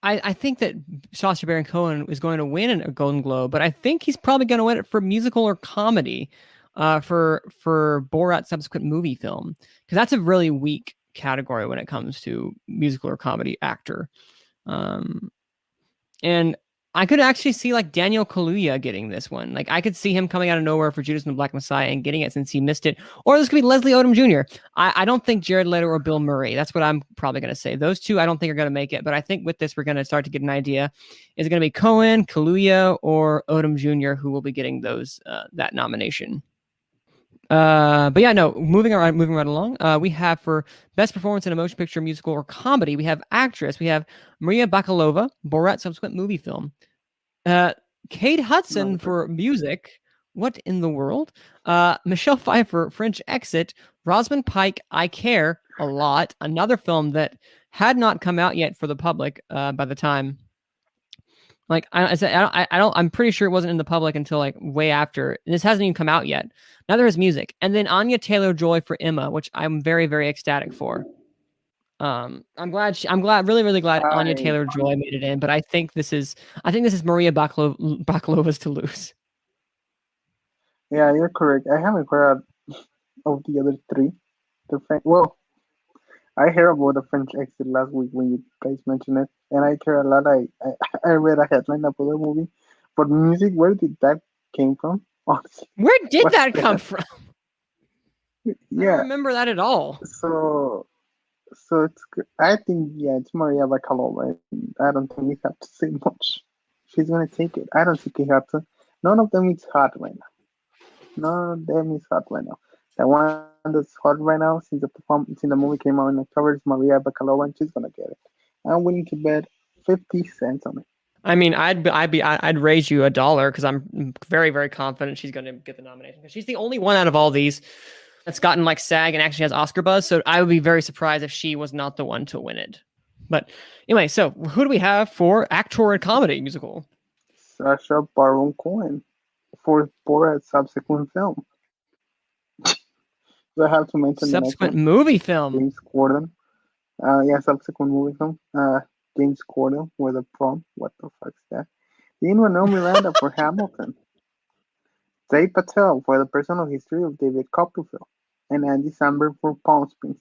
Speaker 1: I think that Sacha Baron Cohen is going to win a Golden Globe, but I think he's probably going to win it for musical or comedy, for Borat's subsequent movie film, because that's a really weak category when it comes to musical or comedy actor. Um, and I could actually see like Daniel Kaluuya getting this one. Like I could see him coming out of nowhere for Judas and the Black Messiah and getting it since he missed it. Or this could be Leslie Odom Jr. I don't think Jared Leto or Bill Murray. That's what I'm probably going to say. Those two I don't think are going to make it. But I think with this we're going to start to get an idea. Is it going to be Cohen, Kaluuya, or Odom Jr. who will be getting that nomination? But yeah, no. Moving right along. We have for best performance in a motion picture, musical, or comedy. We have actress. We have Maria Bakalova, Borat's subsequent movie film. Kate Hudson for music. What in the world? Michelle Pfeiffer, French Exit. Rosamund Pike, I Care a Lot. Another film that had not come out yet for the public by the time. Like I'm pretty sure it wasn't in the public until like way after. This hasn't even come out yet. Neither is music. And then Anya Taylor-Joy for Emma, which I'm very, very ecstatic for. I'm glad, really, really glad Anya
Speaker 5: I
Speaker 1: Taylor-Joy made it in. But I think this is Maria Bakalova's to lose.
Speaker 5: Yeah, you're correct. I haven't heard of the other three. Well, I heard about the French exit last week when you guys mentioned it, and I care a lot. I read a headline about the movie, but music. Where did that came from? Honestly,
Speaker 1: Where did
Speaker 5: what's
Speaker 1: that come
Speaker 5: that?
Speaker 1: from? I don't
Speaker 5: Yeah.
Speaker 1: remember that at all.
Speaker 5: So it's. I think it's Maria Bakalova. I don't think we have to say much. She's gonna take it. I don't think we have to. None of them is hot right now. None of them is hot right now. The one that's hot right now since the movie came out in October is Maria Bakalova, and she's gonna get it. I'm willing to bet 50 cents on it.
Speaker 1: I mean, I'd raise you $1 because I'm very, very confident she's going to get the nomination because she's the only one out of all these that's gotten like SAG and actually has Oscar buzz. So I would be very surprised if she was not the one to win it. But anyway, so who do we have for actor and comedy musical?
Speaker 5: Sacha Baron Cohen for Borat's subsequent film. So I have to mention the next
Speaker 1: Subsequent
Speaker 5: one.
Speaker 1: movie film.
Speaker 5: James Corden. Subsequent movie film. James Corden with a prom. What the fuck's that? Lin-Manuel Miranda for Hamilton. Dave Patel for The Personal History of David Copperfield. And Andy Samberg for Palm Springs.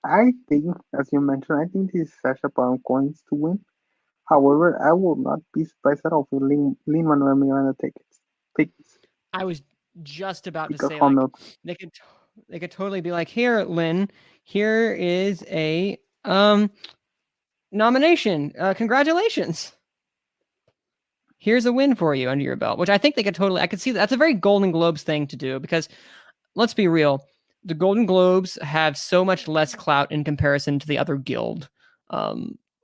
Speaker 5: I think, as you mentioned, I think this is Sacha Baron Cohen to win. However, I will not be surprised at all if Lin-Manuel Miranda takes
Speaker 1: I was just about to
Speaker 5: because
Speaker 1: say
Speaker 5: home
Speaker 1: like
Speaker 5: milk.
Speaker 1: they could totally be like, here, Lynn, here is a nomination. Congratulations. Here's a win for you under your belt, which I think I could see that's a very Golden Globes thing to do because let's be real, the Golden Globes have so much less clout in comparison to the other guild.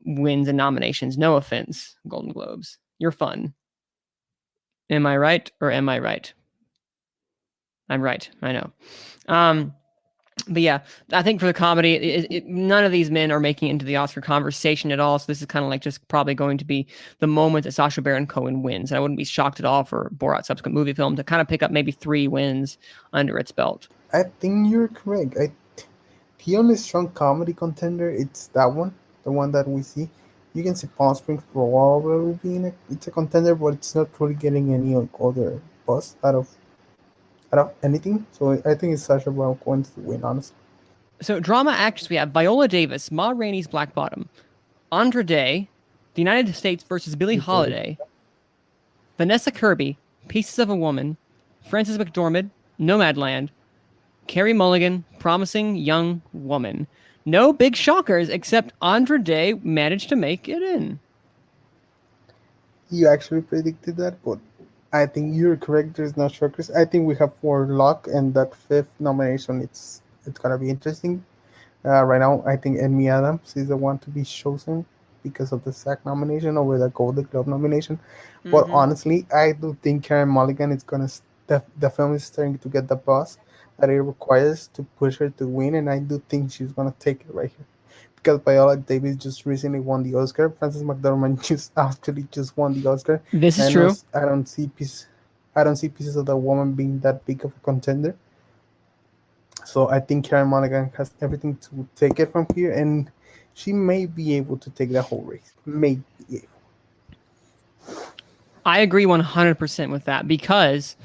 Speaker 1: wins and nominations. No offense, Golden Globes. You're fun. Am I right or am I right? I'm right. I know. But yeah, I think for the comedy, none of these men are making it into the Oscar conversation at all. So this is kind of like just probably going to be the moment that Sacha Baron Cohen wins. And I wouldn't be shocked at all for Borat's subsequent movie film to kind of pick up maybe 3 wins under its belt.
Speaker 4: I think you're correct. The only strong comedy contender, it's that one, the one that we see. You can see Palm Springs probably being it's a contender, but it's not really getting any other buzz out of anything. So I think it's Sacha Baron Cohen's to win, honestly.
Speaker 1: So drama actress, we have Viola Davis, Ma Rainey's Black Bottom, Andra Day, The United States versus Billie Holiday, Vanessa Kirby, Pieces of a Woman, Frances McDormand, Nomadland, Carey Mulligan, Promising Young Woman. No big shockers, except Andra Day managed to make it in.
Speaker 4: You actually predicted that, but I think you're correct. There's no shockers. I think we have 4 luck, and that 5th nomination, it's gonna be interesting. Right now, I think Amy Adams is the one to be chosen because of the SAG nomination over the Golden Globe nomination. But honestly, I do think Karen Mulligan is gonna. The film is starting to get the buzz that it requires to push her to win, and I do think she's gonna take it right here. Because Viola Davis just recently won the Oscar. Frances McDormand just won the Oscar.
Speaker 1: This is true.
Speaker 4: I don't see pieces of the woman being that big of a contender. So I think Karen Mulligan has everything to take it from here, and she may be able to take the whole race. May be able.
Speaker 1: I agree 100% with that because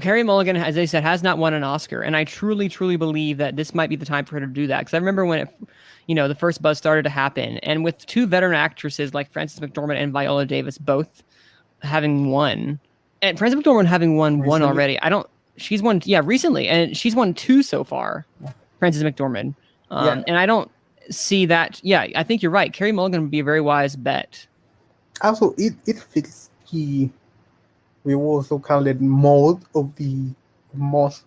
Speaker 1: Carey Mulligan, as I said, has not won an Oscar, and I truly, truly believe that this might be the time for her to do that. Because I remember when the first buzz started to happen, and with 2 veteran actresses like Frances McDormand and Viola Davis both having won, and Frances McDormand having won one already. She's won, recently, and she's won 2 so far. Frances McDormand, and I don't see that. Yeah, I think you're right. Carey Mulligan would be a very wise bet.
Speaker 4: Also, it fits the. We will also call it mold of the most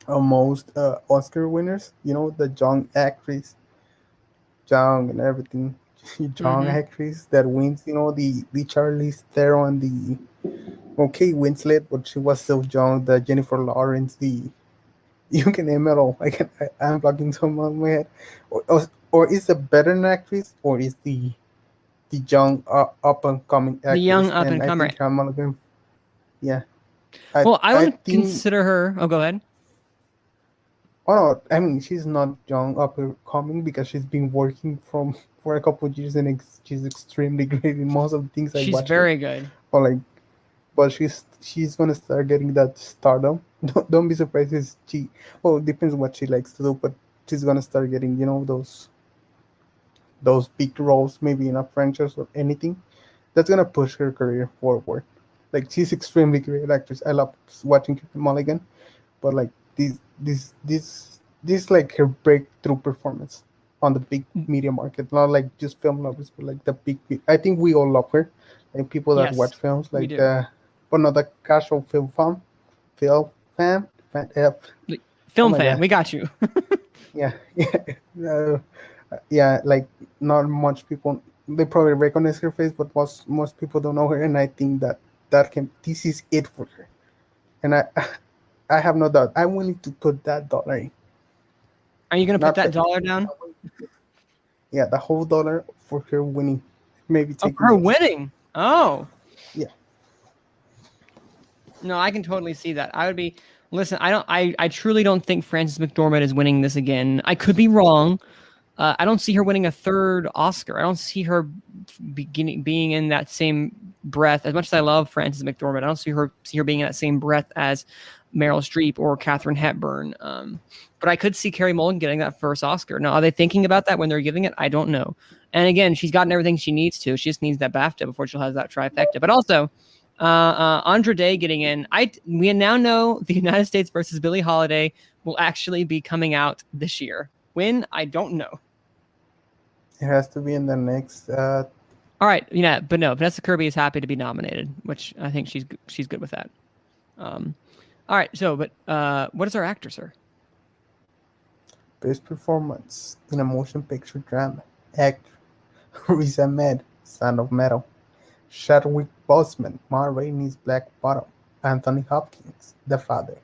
Speaker 4: Oscar winners. The young actress, young and everything, young actress that wins. The Charlize Theron, the Winslet, but she was so young. The Jennifer Lawrence, you can name it all. I'm blocking some on my head. Or is a better actress, or is the young up and coming actress?
Speaker 1: The young up and comer.
Speaker 4: Yeah.
Speaker 1: I would consider her. Oh, go ahead.
Speaker 4: Oh no, I mean she's not young up and coming because she's been working for a couple of years, and she's extremely great in most of the things I watch.
Speaker 1: She's very good.
Speaker 4: But she's gonna start getting that stardom. Don't be surprised if it depends on what she likes to do, but she's gonna start getting those big roles, maybe in a franchise or anything. That's gonna push her career forward. She's extremely great actress. I love watching Mulligan, but this her breakthrough performance on the big media market, not just film lovers, but the big. I think we all love her, people that watch films, but not the casual film fan. Film fan.
Speaker 1: We got you.
Speaker 4: Not much people. They probably recognize her face, but most people don't know her, and I think this is it for her, and I have no doubt. I'm willing to put that dollar in.
Speaker 1: Are you going to put that dollar down?
Speaker 4: Yeah, the whole dollar for her winning. Maybe take
Speaker 1: her winning. Oh.
Speaker 4: Yeah.
Speaker 1: No, I can totally see that. I would be. Listen, I truly don't think Frances McDormand is winning this again. I could be wrong. I don't see her winning a 3rd Oscar. I don't see her being in that same breath. As much as I love Frances McDormand, I don't see her being in that same breath as Meryl Streep or Katharine Hepburn. But I could see Carey Mulligan getting that 1st Oscar. Now, are they thinking about that when they're giving it? I don't know. And again, she's gotten everything she needs to. She just needs that BAFTA before she'll have that trifecta. But also, Andra Day getting in. We now know The United States versus Billie Holiday will actually be coming out this year. When? I don't know.
Speaker 4: It has to be in the next.
Speaker 1: All right, but no, Vanessa Kirby is happy to be nominated, which I think she's good with that. All right, so but what is our actor, sir?
Speaker 4: Best performance in a motion picture drama. Actor Riz Ahmed, Son of Metal. Chadwick Boseman, Ma Rainey's Black Bottom. Anthony Hopkins, The Father.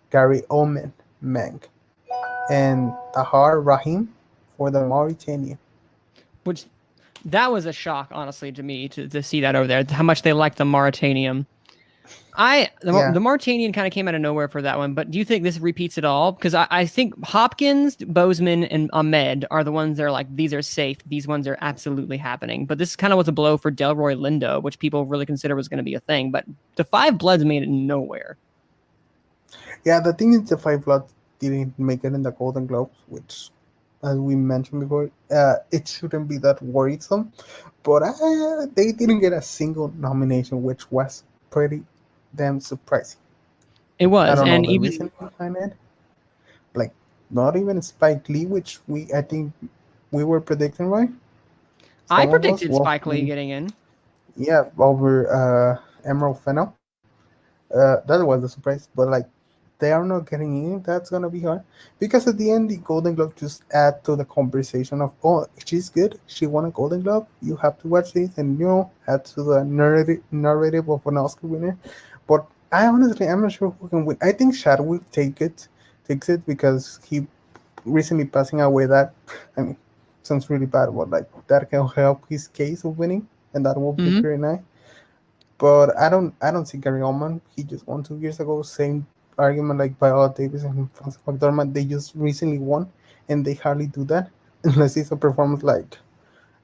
Speaker 4: Gary Oldman, Mank. And Tahar Rahim for the Mauritanian.
Speaker 1: Which that was a shock, honestly, to me to see that over there. How much they liked the Mauritanian.
Speaker 4: Yeah.
Speaker 1: The Mauritanian kind of came out of nowhere for that one, but do you think this repeats it all? Because I think Hopkins, Bozeman, and Ahmed are the ones that are like, these are safe. These ones are absolutely happening. But this kind of was a blow for Delroy Lindo, which people really consider was going to be a thing. But the Five Bloods made it nowhere.
Speaker 4: Yeah, the thing is, the Five Bloods didn't make it in the Golden Globes, which, as we mentioned before, it shouldn't be that worrisome. But they didn't get a single nomination, which was pretty damn surprising.
Speaker 1: It
Speaker 4: I
Speaker 1: was,
Speaker 4: don't know
Speaker 1: and
Speaker 4: the
Speaker 1: even
Speaker 4: reason behind it. Like, not even Spike Lee, which I think we were predicting, right?
Speaker 1: I
Speaker 4: Some of us,
Speaker 1: predicted
Speaker 4: well,
Speaker 1: Spike Lee getting in.
Speaker 4: yeah, over Emerald Fennell. That was a surprise, but like they are not getting in. That's gonna be hard because at the end, the Golden Globe just add to the conversation of, oh, she's good. She won a Golden Globe. You have to watch this, and add to the narrative of an Oscar winner. But I'm not sure who can win. I think Chadwick takes it because he recently passing away. That I mean, sounds really bad, but like that can help his case of winning, and that will be
Speaker 1: Mhm.
Speaker 4: pretty nice. But I don't see Gary Oldman. He just won 2 years ago. Same argument like Viola Davis and Frances McDormand. They just recently won, and they hardly do that unless it's a performance like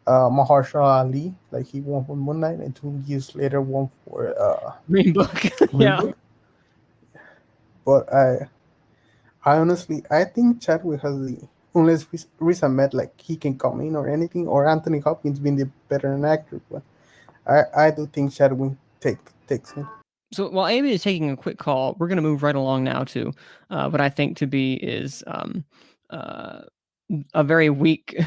Speaker 4: Mahershala Ali, like he won for Moon Knight, and 2 years later won for
Speaker 1: Green Book.
Speaker 4: Green
Speaker 1: Yeah.
Speaker 4: Book. But I honestly, I think Chadwick has the unless Riz Ahmed like he can come in or anything, or Anthony Hopkins being the better an actor. But I do think Chadwick takes him.
Speaker 1: So while Amy is taking a quick call, we're going to move right along now to what I think to be is uh, a very weak,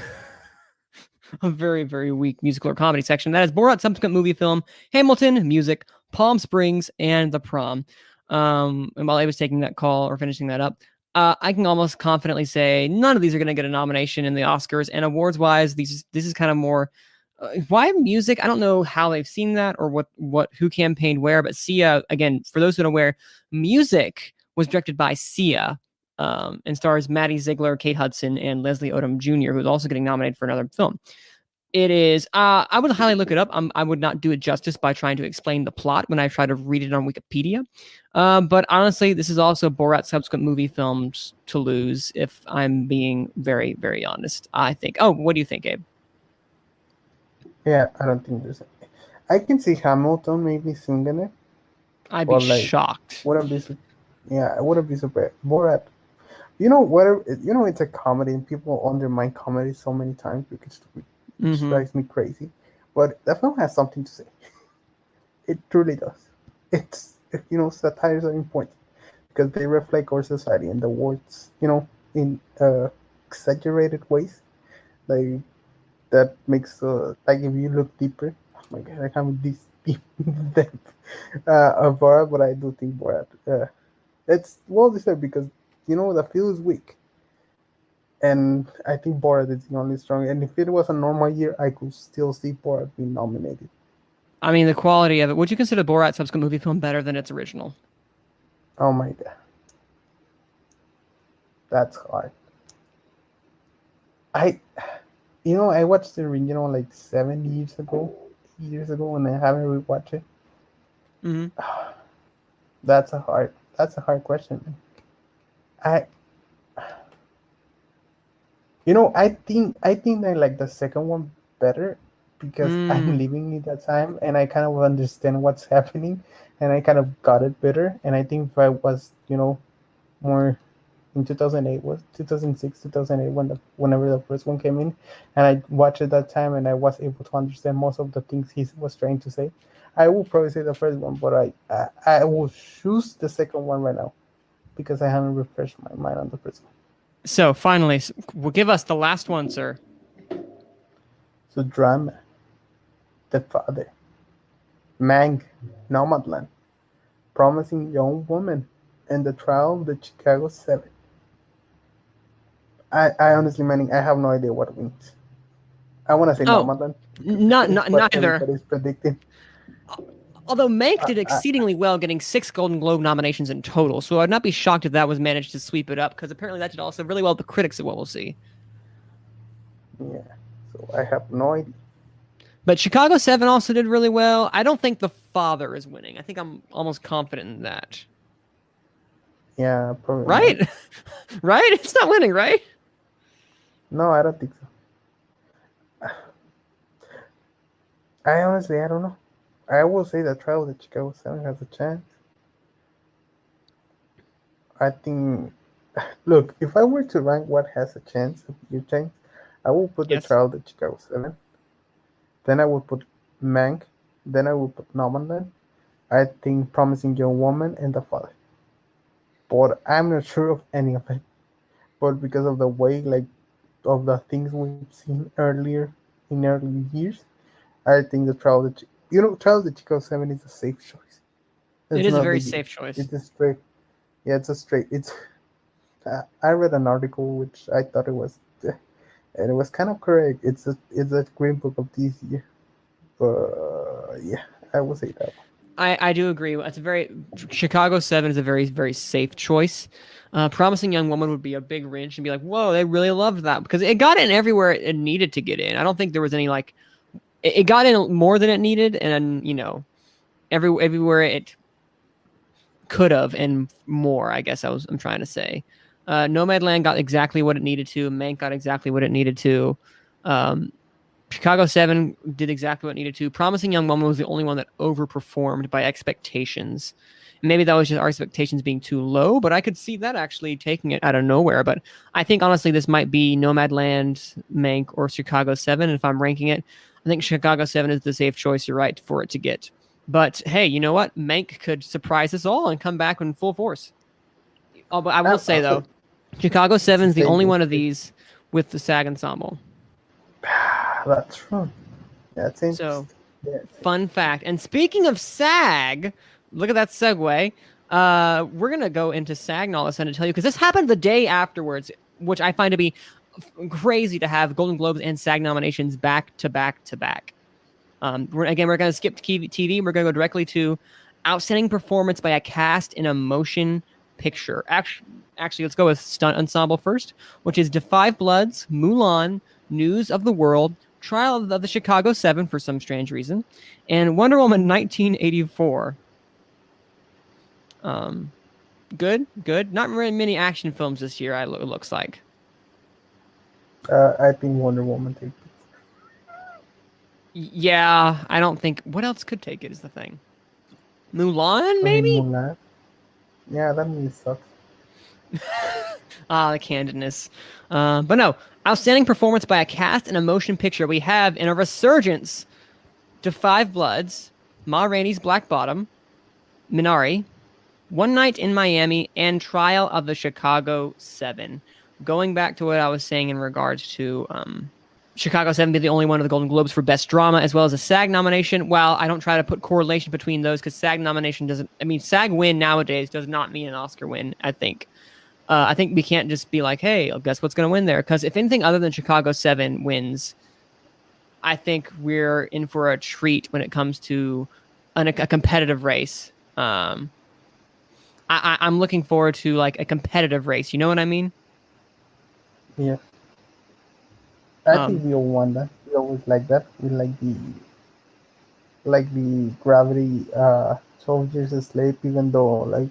Speaker 1: a very, very weak musical or comedy section. That is Borat subsequent movie film, Hamilton, music, Palm Springs, and The Prom. And while I was taking that call or finishing that up, I can almost confidently say none of these are going to get a nomination in the Oscars. And awards-wise, this is kind of more. Why music? I don't know how they've seen that or what who campaigned where, but Sia, again, for those who are aware, music was directed by Sia, and stars Maddie Ziegler, Kate Hudson, and Leslie Odom Jr., who's also getting nominated for another film. It is. I would highly look it up. I would not do it justice by trying to explain the plot when I try to read it on Wikipedia. But honestly, this is also Borat's subsequent movie films to lose. If I'm being very, very honest, I think. Oh, what do you think, Abe?
Speaker 4: Yeah, I don't think there's. I can see Hamilton maybe singing it,
Speaker 1: I'd be
Speaker 4: but like
Speaker 1: shocked.
Speaker 4: wouldn't be. Yeah, I wouldn't be surprised. Borat. Whatever. It's a comedy, and people undermine comedy so many times because it
Speaker 1: Mm-hmm.
Speaker 4: drives me crazy. But that film has something to say. It truly does. It's satires are important because they reflect our society and the words in exaggerated ways. Like that makes like if you look deeper. Oh my god, I have this deep depth of Borat, but I do think Borat. It's well deserved because the feel is weak, and I think Borat is the only strong. And if it was a normal year, I could still see Borat being nominated.
Speaker 1: I mean, the quality of it. Would you consider Borat's subsequent movie film better than its original?
Speaker 4: Oh my god, that's hard. I I watched the original like 7 years ago, 8 years ago, and I haven't rewatched it.
Speaker 1: Mm-hmm.
Speaker 4: That's a hard question, man. I I think I like the second one better because I'm
Speaker 1: Mm.
Speaker 4: living in that time and I kind of understand what's happening and I kind of got it better. And I think if I was, more in 2008 was 2006 2008 whenever the first one came in, and I watched it that time and I was able to understand most of the things he was trying to say. I will probably say the first one, but I will choose the second one right now because I haven't refreshed my mind on the first one.
Speaker 1: So finally, give us the last one, sir.
Speaker 4: So drama, The Father, Mank, Nomadland, Promising Young Woman, and The Trial of the Chicago 7. I honestly, Manning, I have no idea what wins. I want to say
Speaker 1: Oh,
Speaker 4: Nomadland.
Speaker 1: not
Speaker 4: It's what
Speaker 1: neither.
Speaker 4: everybody's predicting.
Speaker 1: Although Mank did
Speaker 4: I,
Speaker 1: exceedingly well, getting 6 Golden Globe nominations in total, so I'd not be shocked if that was managed to sweep it up, because apparently that did also really well with the critics of what we'll see.
Speaker 4: yeah. So I have no idea.
Speaker 1: But Chicago 7 also did really well. I don't think The Father is winning. I think I'm almost confident in that.
Speaker 4: Yeah, probably
Speaker 1: Right?
Speaker 4: not.
Speaker 1: Right? It's not winning, right?
Speaker 4: No, I don't think so. I honestly, I don't know. I will say that Trial of the Chicago 7 has a chance. I think, look, if I were to rank what has a chance, a bigger chance, I will put the
Speaker 1: Yes.
Speaker 4: Trial of the Chicago 7. Then I will put Mank. Then I will put Nomadland. I think Promising Young Woman and The Father. But I'm not sure of any of it. But because of the way, like, of the things we've seen earlier in early years, I think the Trial of the Trial of the Chicago 7 is a safe choice.
Speaker 1: It
Speaker 4: It's
Speaker 1: is a
Speaker 4: not
Speaker 1: very
Speaker 4: the
Speaker 1: safe choice.
Speaker 4: It's a straight. Yeah, it's a straight. It's. I read an article which I thought it was, and it was kind of correct. It's a Green Book of this year, but yeah, I would say that.
Speaker 1: I do agree. It's a very Chicago 7 is a very, very safe choice. Promising Young Woman would be a big wrench and be like, whoa, they really loved that, because it got in everywhere it needed to get in. I don't think there was any like it got in more than it needed, and everywhere it could have and more. I guess I'm trying to say. Nomadland got exactly what it needed to. Mank got exactly what it needed to. Um, Chicago 7 did exactly what it needed to. Promising Young Woman was the only one that overperformed by expectations. Maybe that was just our expectations being too low, but I could see that actually taking it out of nowhere. But I think honestly, this might be Nomadland, Mank, or Chicago 7. And if I'm ranking it, I think Chicago 7 is the safe choice. You're right for it to get. But hey, you know what? Mank could surprise us all and come back in full force. Oh, but I will say though,
Speaker 4: Also,
Speaker 1: Chicago
Speaker 4: it's
Speaker 1: 7
Speaker 4: a
Speaker 1: is the only
Speaker 4: staple.
Speaker 1: one of these with the SAG ensemble.
Speaker 4: That's true. That's
Speaker 1: So,
Speaker 4: interesting. Yeah.
Speaker 1: fun fact. And speaking of SAG, look at that segue. We're gonna go into SAG and all of a sudden to tell you, because this happened the day afterwards, which I find to be crazy to have Golden Globes and SAG nominations back to back to back. We're going to skip TV. We're going to go directly to Outstanding Performance by a Cast in a Motion Picture. Actually, let's go with Stunt Ensemble first, which is Da 5 Bloods, Mulan, News of the World, Trial of the Chicago 7 for some strange reason, and Wonder Woman 1984. Good. Not very many action films this year, it looks like.
Speaker 4: I think Wonder Woman takes it.
Speaker 1: Yeah, I don't think... What else could take it is the thing. Mulan,
Speaker 4: I mean,
Speaker 1: maybe?
Speaker 4: Mulan. Yeah, that movie sucks.
Speaker 1: The candidness. But no, outstanding performance by a cast in a motion picture. We have in a resurgence Da 5 Bloods, Ma Rainey's Black Bottom, Minari, One Night in Miami, and Trial of the Chicago 7. Going back to what I was saying in regards to Chicago 7 being the only one of the Golden Globes for Best Drama, as well as a SAG nomination. While I don't try to put correlation between those, because SAG nomination doesn't... I mean, SAG win nowadays does not mean an Oscar win, I think. I think we can't just be like, hey, guess what's going to win there? Because if anything other than Chicago 7 wins, I think we're in for a treat when it comes to a competitive race. I'm looking forward to like a competitive race. You know what I mean?
Speaker 4: Yeah. I think we all want that. We always like that. We like the gravity 12 years asleep, even though like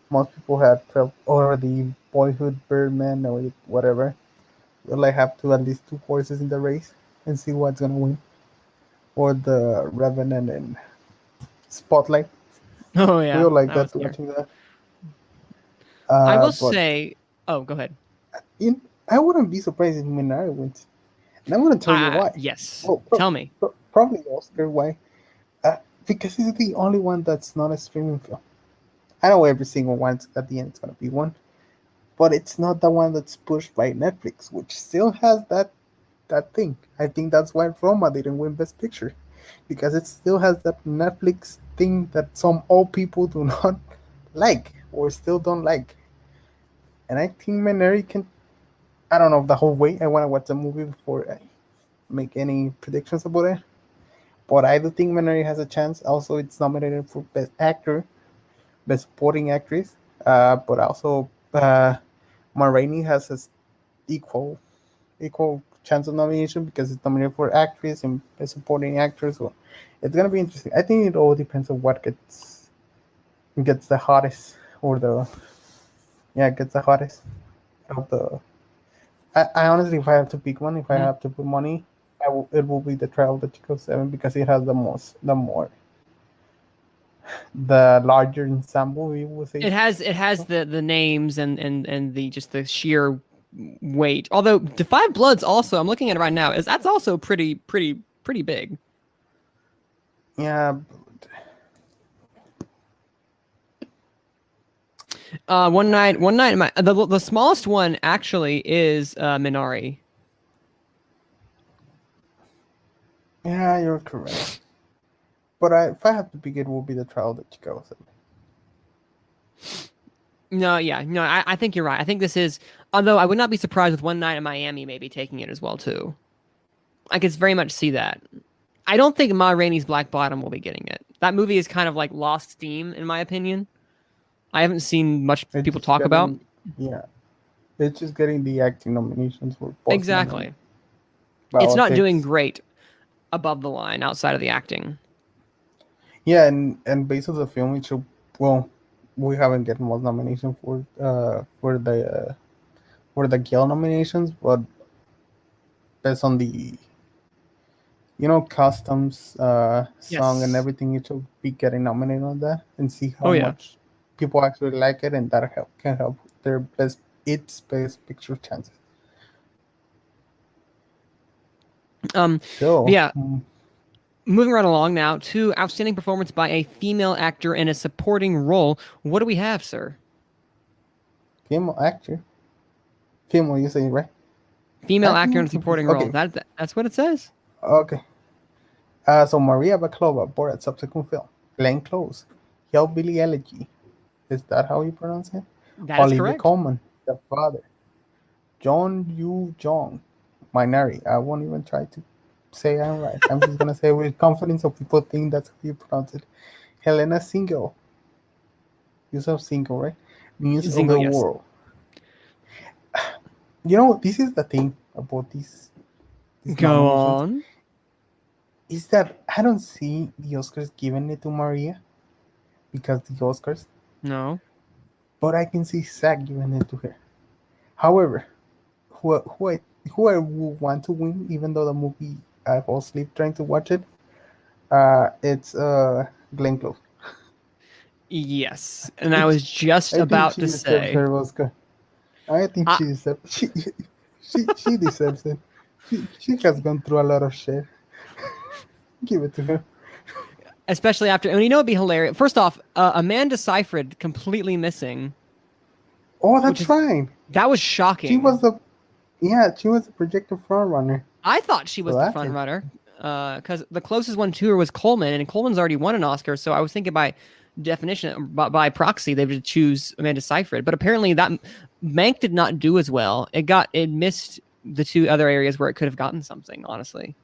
Speaker 4: most people had felt already Boyhood, Birdman, or whatever. We'll like have to at least 2 horses in the race and see what's gonna win. Or the Revenant and Spotlight.
Speaker 1: Oh yeah,
Speaker 4: We all like
Speaker 1: that
Speaker 4: that
Speaker 1: was there.
Speaker 4: watching that.
Speaker 1: I will
Speaker 4: But
Speaker 1: say, oh, go ahead.
Speaker 4: I wouldn't be surprised if Minari wins. And I'm gonna tell you why.
Speaker 1: Yes,
Speaker 4: Well,
Speaker 1: tell me.
Speaker 4: Probably Oscar. Why? Because it's the only one that's not a streaming film. I know every single one at the end is gonna be one, but it's not the one that's pushed by Netflix, which still has that thing. I think that's why Roma didn't win Best Picture, because it still has that Netflix thing that some old people do not like or still don't like. And I think Minari can I don't know the whole way. I want to watch the movie before I make any predictions about it. But I do think Minari has a chance. Also, it's nominated for Best Actor, Best Supporting Actress. But also, Ma Rainey has an equal chance of nomination because it's nominated for actress and Best Supporting Actor. So it's gonna be interesting. I think it all depends on what gets the hottest or gets the hottest of the. I honestly, if I have to pick one, if I have to put money, it will be the Trial of the Chicago 7 because it has the larger ensemble. We would say
Speaker 1: It has the names and the just the sheer weight. Although the Five Bloods also, I'm looking at it right now, that's also pretty big.
Speaker 4: yeah.
Speaker 1: One night. The smallest one actually is Minari.
Speaker 4: Yeah, you're correct. But if I have to pick, it will be the Trial of the Chicago 7.
Speaker 1: No, I think you're right. I think this is, although I would not be surprised with One Night in Miami maybe taking it as well too. I could very much see that. I don't think Ma Rainey's Black Bottom will be getting it. That movie is kind of like lost steam in my opinion. I haven't seen much people talk about.
Speaker 4: Yeah, it's just getting the acting nominations for both.
Speaker 1: Exactly. It's not doing great above the line outside of the acting.
Speaker 4: Yeah, and based on the film, it should. Well, we haven't gotten most nomination for the Gale nominations, but based on the costumes, song and everything, it should be getting nominated on that and see how much people actually like it, and that can help their best picture chances.
Speaker 1: Moving right along now to outstanding performance by a female actor in a supporting role. What do we have, sir?
Speaker 4: Female actor. Female, you say, right?
Speaker 1: Female actor in a supporting role. That's what it says.
Speaker 4: Okay. So Maria Baklova, Borat's subsequent film. Glenn Close, Hillbilly Elegy. Is that how you pronounce it?
Speaker 1: That is correct.
Speaker 4: Coleman, The Father. John Yoo Jong, Minari. I won't even try to say I'm right. I'm just gonna say with confidence so people think that's how you pronounce it. Helena Single. You saw Single, right? Muse of the World. This is the thing about these
Speaker 1: Go on.
Speaker 4: Is that I don't see the Oscars giving it to Maria because the Oscars.
Speaker 1: No.
Speaker 4: But I can see SAG giving it to her. However, who I would want to win, even though the movie I fall asleep trying to watch it, it's Glenn Close.
Speaker 1: Yes, and I was just about to say.
Speaker 4: I think she deserves. She deserves it. She has gone through a lot of shit. Give it to her.
Speaker 1: Especially after, and it'd be hilarious. First off, Amanda Seyfried completely missing.
Speaker 4: Oh, that's right.
Speaker 1: That was shocking.
Speaker 4: She was the projected front runner.
Speaker 1: I thought she was the front runner because the closest one to her was Coleman, and Coleman's already won an Oscar. So I was thinking by definition, by proxy, they would choose Amanda Seyfried. But apparently, that Mank did not do as well. It missed the two other areas where it could have gotten something. Honestly.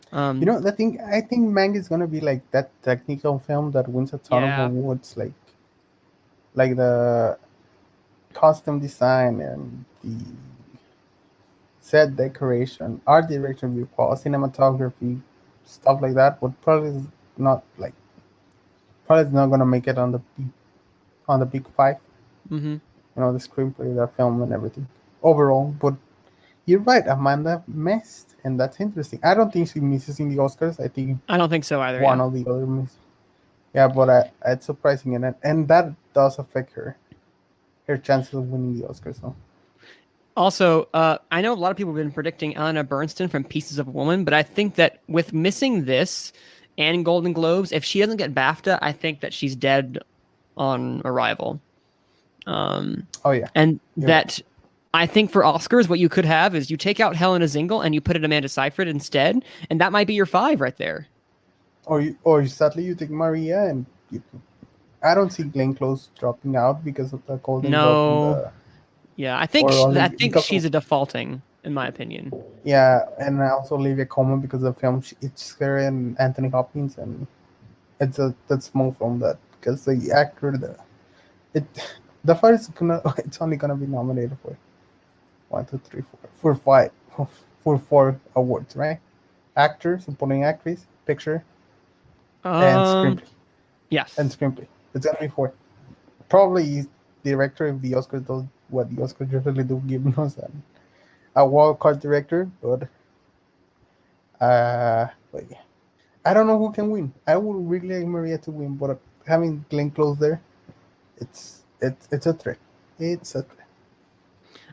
Speaker 4: The thing, I think Mank is gonna be like that technical film that wins a ton of awards, like the costume design and the set decoration, art direction, cinematography, stuff like that. But probably not gonna make it on the big five.
Speaker 1: Mm-hmm.
Speaker 4: The screenplay, the film, and everything overall. But you're right, Amanda missed, and that's interesting. I don't think she misses in the Oscars.
Speaker 1: I don't think so either.
Speaker 4: One or the other misses. Yeah, but it's surprising, and that does affect her chances of winning the Oscars. So.
Speaker 1: Also, I know a lot of people have been predicting Elena Bernstein from Pieces of a Woman, but I think that with missing this and Golden Globes, if she doesn't get BAFTA, I think that she's dead on arrival. And that I think for Oscars, what you could have is you take out Helena Zingle and you put it Amanda Seyfried instead, and that might be your 5 right there.
Speaker 4: Or sadly you take Maria and I don't see Glenn Close dropping out because of the Golden Globe.
Speaker 1: Yeah, I think
Speaker 4: because
Speaker 1: she's a defaulting, in my opinion.
Speaker 4: yeah, and also Olivia Colman because of the film. It's her and Anthony Hopkins, and it's that small film that because the actor it the fight is gonna it's only gonna be nominated for 5 for 4 awards, right? Actor, supporting actress, picture, and screenplay.
Speaker 1: Yes.
Speaker 4: And screenplay. It's gonna be 4. Probably director if the Oscars does what the Oscars usually do, give us a wild card director, but yeah. I don't know who can win. I would really like Maria to win, but having Glenn Close there, it's a threat. It's a threat.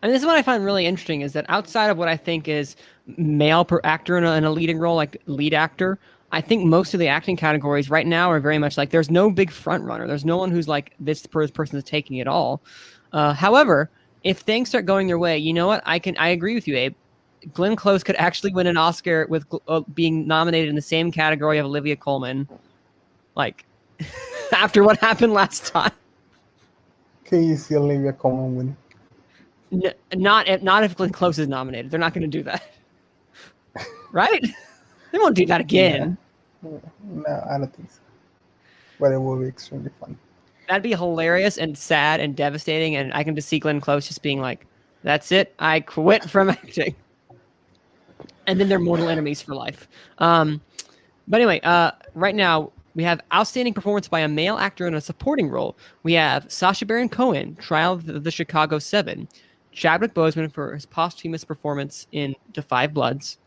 Speaker 1: And this is what I find really interesting is that outside of what I think is male per actor in a leading role, like lead actor, I think most of the acting categories right now are very much like there's no big front runner. There's no one who's like this person is taking it all. However, if things start going their way, you know what? I agree with you, Abe. Glenn Close could actually win an Oscar with being nominated in the same category of Olivia Colman. Like after what happened last time.
Speaker 4: Can you see Olivia Colman win?
Speaker 1: Not if Glenn Close is nominated. They're not going to do that, right? They won't do that again.
Speaker 4: Yeah. No, I don't think so. But it will be extremely fun.
Speaker 1: That'd be hilarious and sad and devastating. And I can just see Glenn Close just being like, "That's it. I quit from acting." And then they're mortal enemies for life. But anyway, right now we have outstanding performance by a male actor in a supporting role. We have Sacha Baron Cohen, Trial of the Chicago 7. Chadwick Boseman for his posthumous performance in *The Five Bloods*,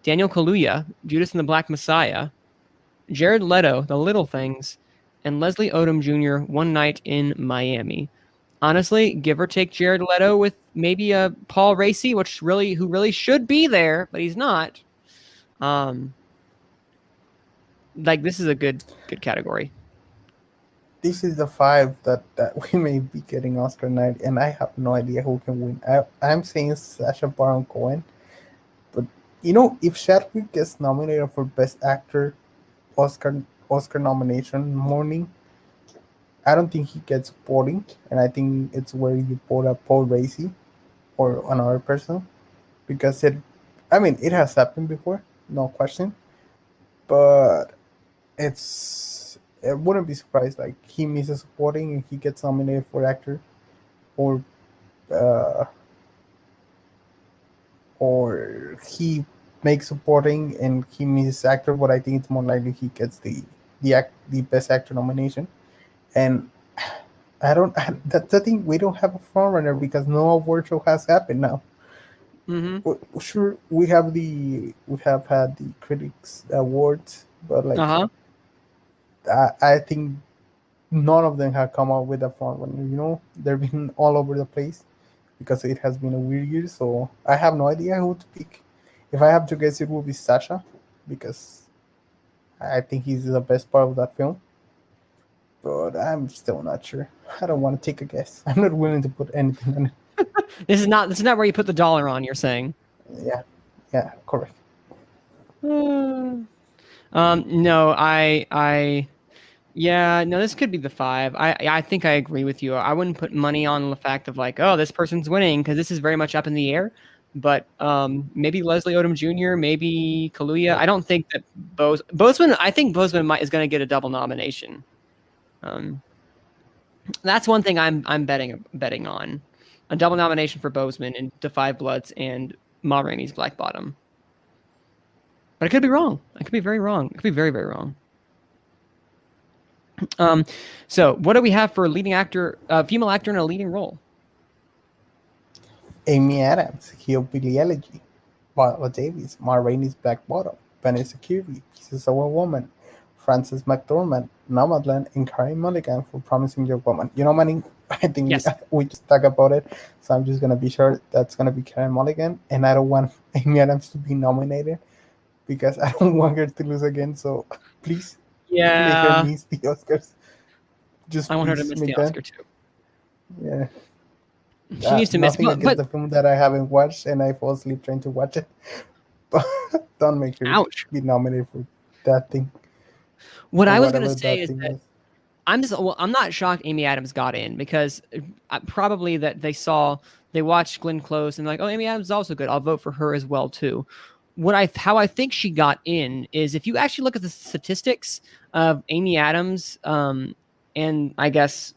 Speaker 1: Daniel Kaluuya, Judas and the Black Messiah, Jared Leto, *The Little Things*, and Leslie Odom Jr., *One Night in Miami*. Honestly, give or take Jared Leto with maybe a Paul Raci, who really should be there, but he's not. Like this is a good category.
Speaker 4: This is the 5 that we may be getting Oscar night, and I have no idea who can win. I'm saying Sacha Baron Cohen, but if Chadwick gets nominated for Best Actor, Oscar nomination morning, I don't think he gets supporting, and I think it's where you put a Paul Raci or another person, because it has happened before, no question, but it wouldn't be surprised like he misses supporting and he gets nominated for actor or he makes supporting and he misses actor, but I think it's more likely he gets the best actor nomination. And that's the thing, we don't have a front runner because no award show has happened now. Mm-hmm. Sure, we have had the Critics Awards, but like I think none of them have come out with a front runner. They've been all over the place because it has been a weird year. So I have no idea who to pick. If I have to guess, it will be Sacha because I think he's the best part of that film. But I'm still not sure. I don't want to take a guess. I'm not willing to put anything on it.
Speaker 1: This is not where you put the dollar on. You're saying?
Speaker 4: Yeah, correct.
Speaker 1: No, this could be the 5. I think I agree with you. I wouldn't put money on the fact of like, oh, this person's winning because this is very much up in the air. But maybe Leslie Odom Jr., maybe Kaluuya. I don't think that Boseman. I think Boseman is going to get a double nomination. That's one thing I'm betting on. A double nomination for Boseman in *The Five Bloods* and Ma Rainey's *Black Bottom*. But I could be wrong. I could be very wrong. I could be very, very wrong. So what do we have for leading actor, female actor in a leading role?
Speaker 4: Amy Adams, Hillbilly Elegy, Viola Davis, Ma Rainey's *Black Bottom*, Vanessa Kirby, Pieces of a Woman, Frances McDormand, Nomadland, and Karen Mulligan for *Promising Young Woman*. Manning, I think
Speaker 1: yes.
Speaker 4: we just talked about it, so I'm just going to be sure that's going to be Karen Mulligan, and I don't want Amy Adams to be nominated because I don't want her to lose again, so please make her miss the Oscars.
Speaker 1: I want her to miss the Oscar too.
Speaker 4: Yeah.
Speaker 1: She needs to miss
Speaker 4: the film that I haven't watched and I fall asleep trying to watch it. But don't make her be nominated for that thing.
Speaker 1: What I was going to say is that I'm not shocked Amy Adams got in because probably that they saw they watched Glenn Close and like, oh, Amy Adams is also good. I'll vote for her as well too. How I think she got in is if you actually look at the statistics of Amy Adams, and I guess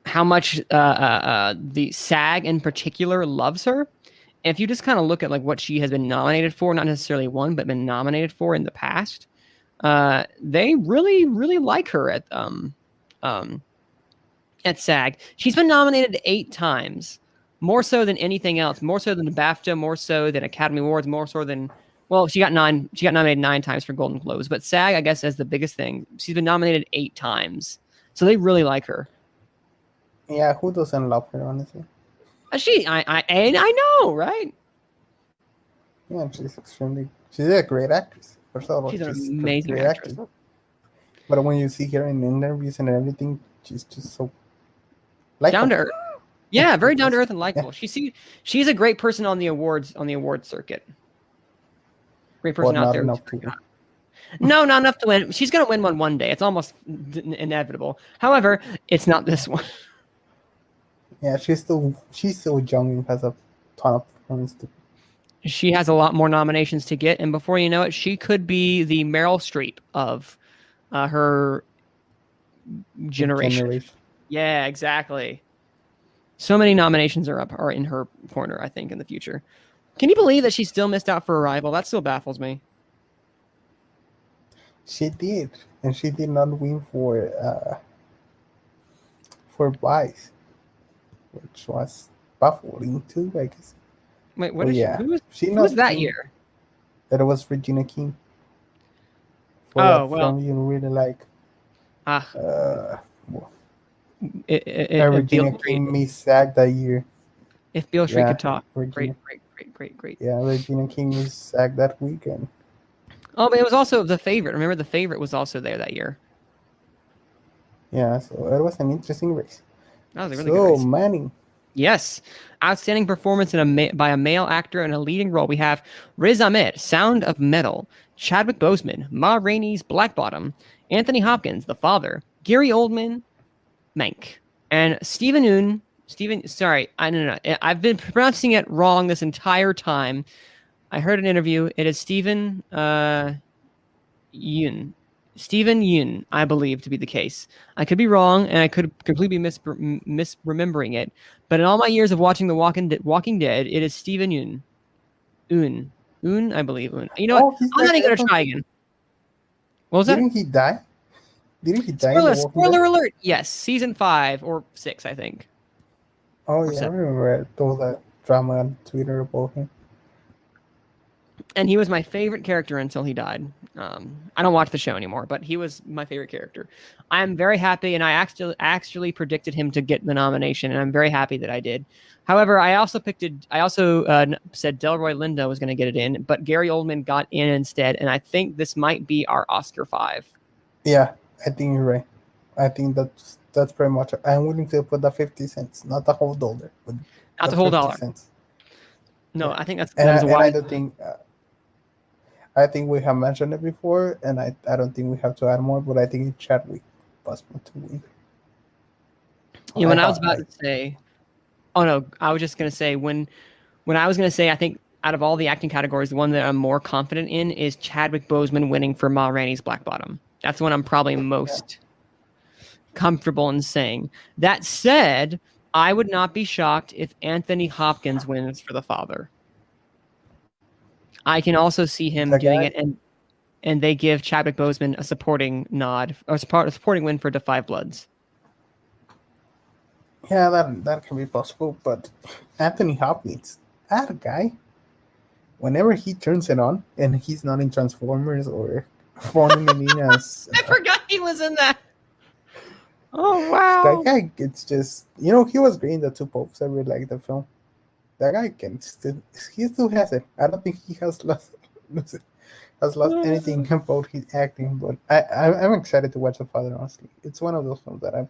Speaker 1: how much the SAG in particular loves her. If you just kind of look at like what she has been nominated for, not necessarily won, but been nominated for in the past, they really, really like her at SAG. She's been nominated 8 times, more so than anything else, more so than the BAFTA, more so than Academy Awards, more so than she got nominated 9 times for Golden Globes, but SAG, I guess, as the biggest thing, she's been nominated 8 times, so they really like her.
Speaker 4: Yeah, who doesn't love her, honestly?
Speaker 1: I know, right?
Speaker 4: Yeah, she's a great actress. First of all,
Speaker 1: She's an
Speaker 4: a
Speaker 1: amazing
Speaker 4: great
Speaker 1: actress.
Speaker 4: But when you see her in interviews and everything, she's just so likable.
Speaker 1: Down to earth. Yeah, very down to earth and likable. Yeah. She's a great person on the awards circuit. Great person out there. No, not enough to win. She's gonna win one day. It's almost inevitable. However, it's not this one.
Speaker 4: Yeah, she's still young and has a ton of performance to.
Speaker 1: She has a lot more nominations to get, and before you know it, she could be the Meryl Streep of her generation. Yeah, exactly. So many nominations are in her corner, I think, in the future. Can you believe that she still missed out for Arrival? That still baffles me.
Speaker 4: She did, and she did not win for Vice, which was baffling too, I guess.
Speaker 1: Wait, what is she? Who was that year?
Speaker 4: That was Regina King.
Speaker 1: Film
Speaker 4: you really like.
Speaker 1: Regina
Speaker 4: King missed SAG that year.
Speaker 1: If Beale Street could talk. Great.
Speaker 4: Yeah, Regina King missed SAG that weekend.
Speaker 1: Oh, but it was also The Favorite. Remember, The Favorite was also there that year.
Speaker 4: Yeah, so it was an interesting race.
Speaker 1: That was a really good race.
Speaker 4: Manning.
Speaker 1: Yes. Outstanding performance by a male actor in a leading role. We have Riz Ahmed, Sound of Metal, Chadwick Boseman, Ma Rainey's Black Bottom, Anthony Hopkins, The Father, Gary Oldman, Mank, and Stephen Yeun. Sorry, I don't know. I've been pronouncing it wrong this entire time. I heard an interview. It is Stephen Yeun. Stephen Yeun, I believe to be the case. I could be wrong, and I could completely be misremembering it. But in all my years of watching The Walking Dead, it is Stephen Yeun. Un, I believe. Un. You know what? I'm not even going to try again. What was that?
Speaker 4: Didn't he die?
Speaker 1: Spoiler alert. Yes, season 5 or 6, I think.
Speaker 4: Oh, yeah, I remember all that drama on Twitter about him.
Speaker 1: And he was my favorite character until he died. I don't watch the show anymore, but he was my favorite character. I am very happy, and I actually predicted him to get the nomination, and I'm very happy that I did. However, I also said Delroy Lindo was going to get it in, but Gary Oldman got in instead, and I think this might be our Oscar 5.
Speaker 4: Yeah, I think you're right. I think that's pretty much it. I'm willing to put the 50 cents, not the whole dollar. But
Speaker 1: not the whole dollar.
Speaker 4: Cents.
Speaker 1: No, yeah. I think that's...
Speaker 4: And I don't think... I think we have mentioned it before, and I don't think we have to add more, but I think it's Chadwick Boseman to win.
Speaker 1: Yeah, when I was about to say... Oh, no, I was just going to say, when I was going to say, I think out of all the acting categories, the one that I'm more confident in is Chadwick Boseman winning for Ma Rainey's Black Bottom. That's the one I'm probably most comfortable in saying. That said, I would not be shocked if Anthony Hopkins wins for The Father. I can also see him doing it, and they give Chadwick Boseman a supporting nod, or a supporting win for Da 5 Bloods.
Speaker 4: Yeah, that can be possible, but Anthony Hopkins, that guy, whenever he turns it on, and he's not in Transformers or phoning him in as...
Speaker 1: I forgot he was in that! Oh, wow!
Speaker 4: That guy, it's just... he was great in The Two Popes. I really like the film. That guy he still has it. I don't think he has lost anything about his acting, but I'm excited to watch The Father, honestly. It's one of those films that I'm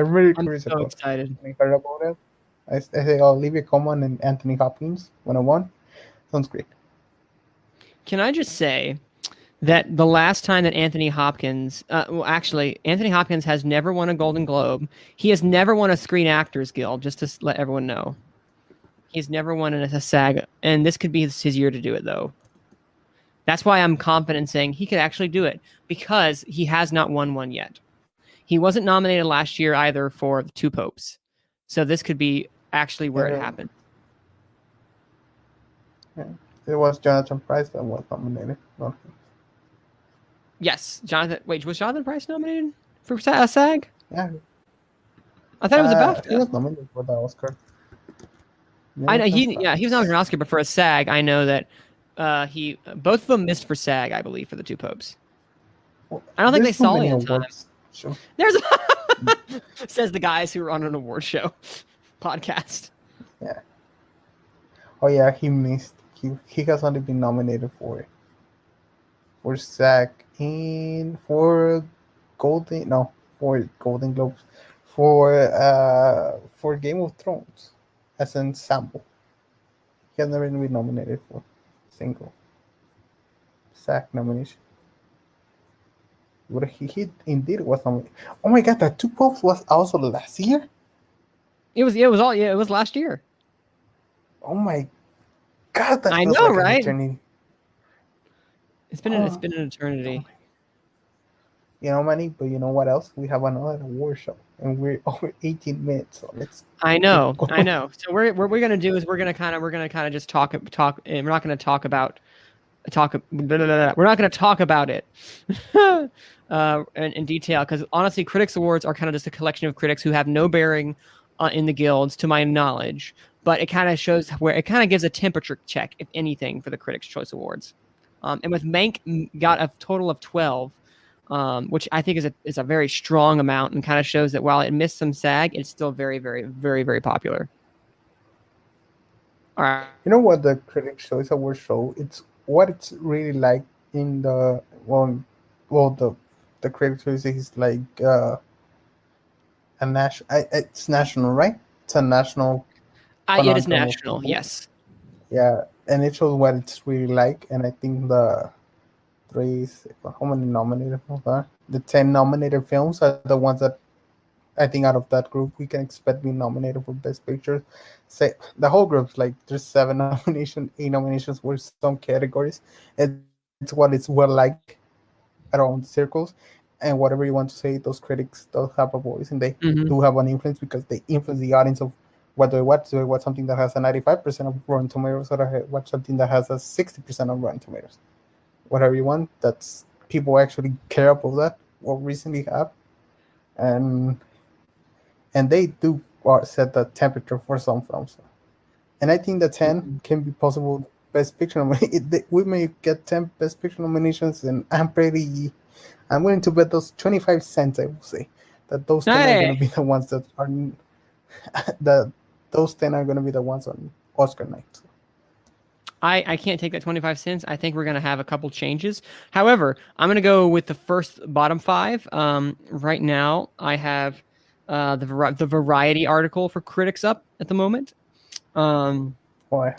Speaker 4: really curious about.
Speaker 1: I'm so excited.
Speaker 4: I heard about it. I say, Olivia Colman and Anthony Hopkins, 101. Sounds great.
Speaker 1: Can I just say that the last time that Anthony Hopkins, actually, Anthony Hopkins has never won a Golden Globe. He has never won a Screen Actors Guild, just to let everyone know. He's never won a SAG, and this could be his year to do it, though. That's why I'm confident saying he could actually do it, because he has not won one yet. He wasn't nominated last year either for the Two Popes. So this could be actually where it happened.
Speaker 4: Yeah. It was Jonathan Pryce that was nominated. Not him.
Speaker 1: Yes, Jonathan. Wait, was Jonathan Pryce nominated for a SAG?
Speaker 4: Yeah.
Speaker 1: I thought it was a BAFTA.
Speaker 4: He was nominated for the Oscar.
Speaker 1: I know he was nominated for an Oscar, but for a SAG, I know that both of them missed for SAG, I believe, for the Two Popes.
Speaker 4: Well,
Speaker 1: I don't think they saw it in time.
Speaker 4: Sure.
Speaker 1: There's says the guys who are on an award show podcast.
Speaker 4: Yeah. Oh yeah, he missed. He has only been nominated for SAG and for Golden Globes for Game of Thrones as an ensemble. He has never been nominated for a single SAG nomination. But he indeed was nominated. Oh my god, that Two Popes was also last year?
Speaker 1: It was last year.
Speaker 4: Oh my god, that
Speaker 1: I
Speaker 4: feels
Speaker 1: know,
Speaker 4: like an
Speaker 1: right?
Speaker 4: eternity.
Speaker 1: It's been an eternity.
Speaker 4: You know, Manny, but you know what else? We have another award show, and we're over 18 minutes. So let's.
Speaker 1: I know. So what we're gonna do is we're gonna kind of just talk. And we're not gonna talk about. We're not gonna talk about it in detail, because honestly, Critics Awards are kind of just a collection of critics who have no bearing in the guilds, to my knowledge. But it kind of shows where it kind of gives a temperature check, if anything, for the Critics' Choice Awards. And with Mank got a total of 12, which I think is a very strong amount, and kind of shows that while it missed some SAG, it's still very, very, very, very popular. All right.
Speaker 4: You know what the Critics' Choice Awards show? It's what it's really like in the the Critics' Choice is like it's national, right? It's a national.
Speaker 1: It is national, yes.
Speaker 4: Yeah, and it shows what it's really like, and I think how many nominated films are? The 10 nominated films are the ones that I think out of that group we can expect being nominated for Best Picture. Say the whole group's like there's 8 nominations for some categories. It's what it's well like around circles, and whatever you want to say, those critics don't have a voice, and they do have an influence because they influence the audience of whether they watch something that has a 95% of Rotten Tomatoes or watch something that has a 60% of Rotten Tomatoes. Whatever you want, that's people actually care about that or recently have, and they do set the temperature for some films. And I think the 10 can be possible Best Picture. We may get 10 Best Picture nominations, and I'm willing to bet those 25 cents. I will say that those 10 are going to be the ones that are those 10 are going to be the ones on Oscar night. So.
Speaker 1: I can't take that 25 cents. I think we're going to have a couple changes. However, I'm going to go with the bottom 5. Right now, I have the Variety article for Critics up at the moment.
Speaker 4: I have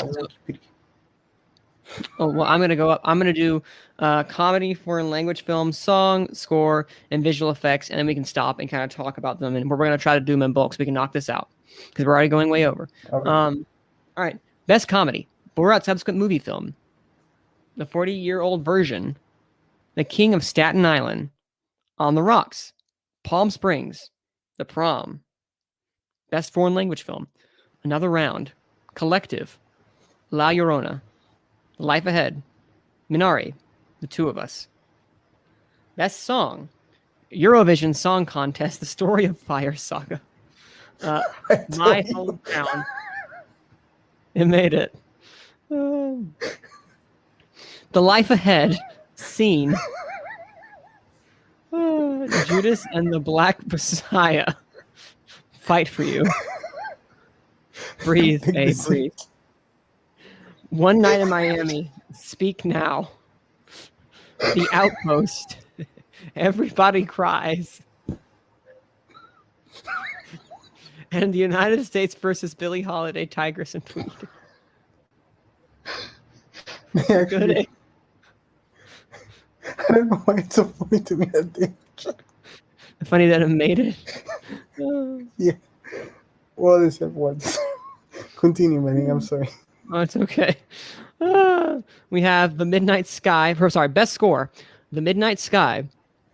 Speaker 1: well, I'm going to go up. I'm going to do comedy, foreign language films, song, score, and visual effects, and then we can stop and kind of talk about them. And we're going to try to do them in bulk so we can knock this out, because we're already going way over.
Speaker 4: Okay.
Speaker 1: All right. Best comedy. Borat subsequent movie film. The 40-year-old version. The King of Staten Island. On the Rocks. Palm Springs. The Prom. Best foreign language film. Another Round. Collective. La Llorona. Life Ahead. Minari. The Two of Us. Best song. Eurovision Song Contest. The Story of Fire Saga. My Hometown. It made it. The Life Ahead scene. Judas and the Black Messiah. Fight for You. Breathe, Abe, breathe. One Night in Miami. Speak Now. The Outpost. Everybody Cries. And the United States versus Billie Holiday, Tigress and Tweed.
Speaker 4: don't know why it's so funny to me that they.
Speaker 1: Funny that it made it. Oh,
Speaker 4: Yeah. Well, except words. Continue, Manning. I'm sorry.
Speaker 1: it's okay. We have The Midnight Sky. Best score. The Midnight Sky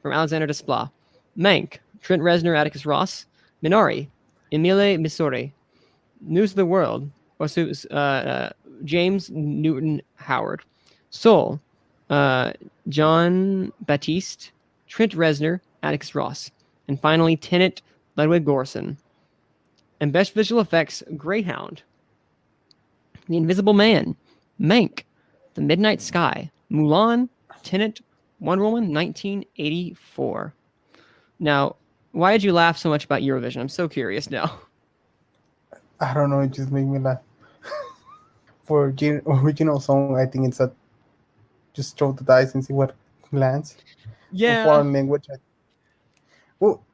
Speaker 1: from Alexander Desplat. Mank, Trent Reznor, Atticus Ross. Minari, Emile Missouri. News of the World, James Newton Howard. Soul, John Baptiste, Trent Reznor, Atticus Ross. And finally, Tenet, Ludwig Göransson. And Best Visual Effects, Greyhound, The Invisible Man, Mank, The Midnight Sky, Mulan, Tenet, Wonder Woman, 1984. Now, why did you laugh so much about Eurovision? I'm so curious now.
Speaker 4: I don't know. It just made me laugh. For original song, I think it's a just throw the dice and see what lands. For foreign language, well,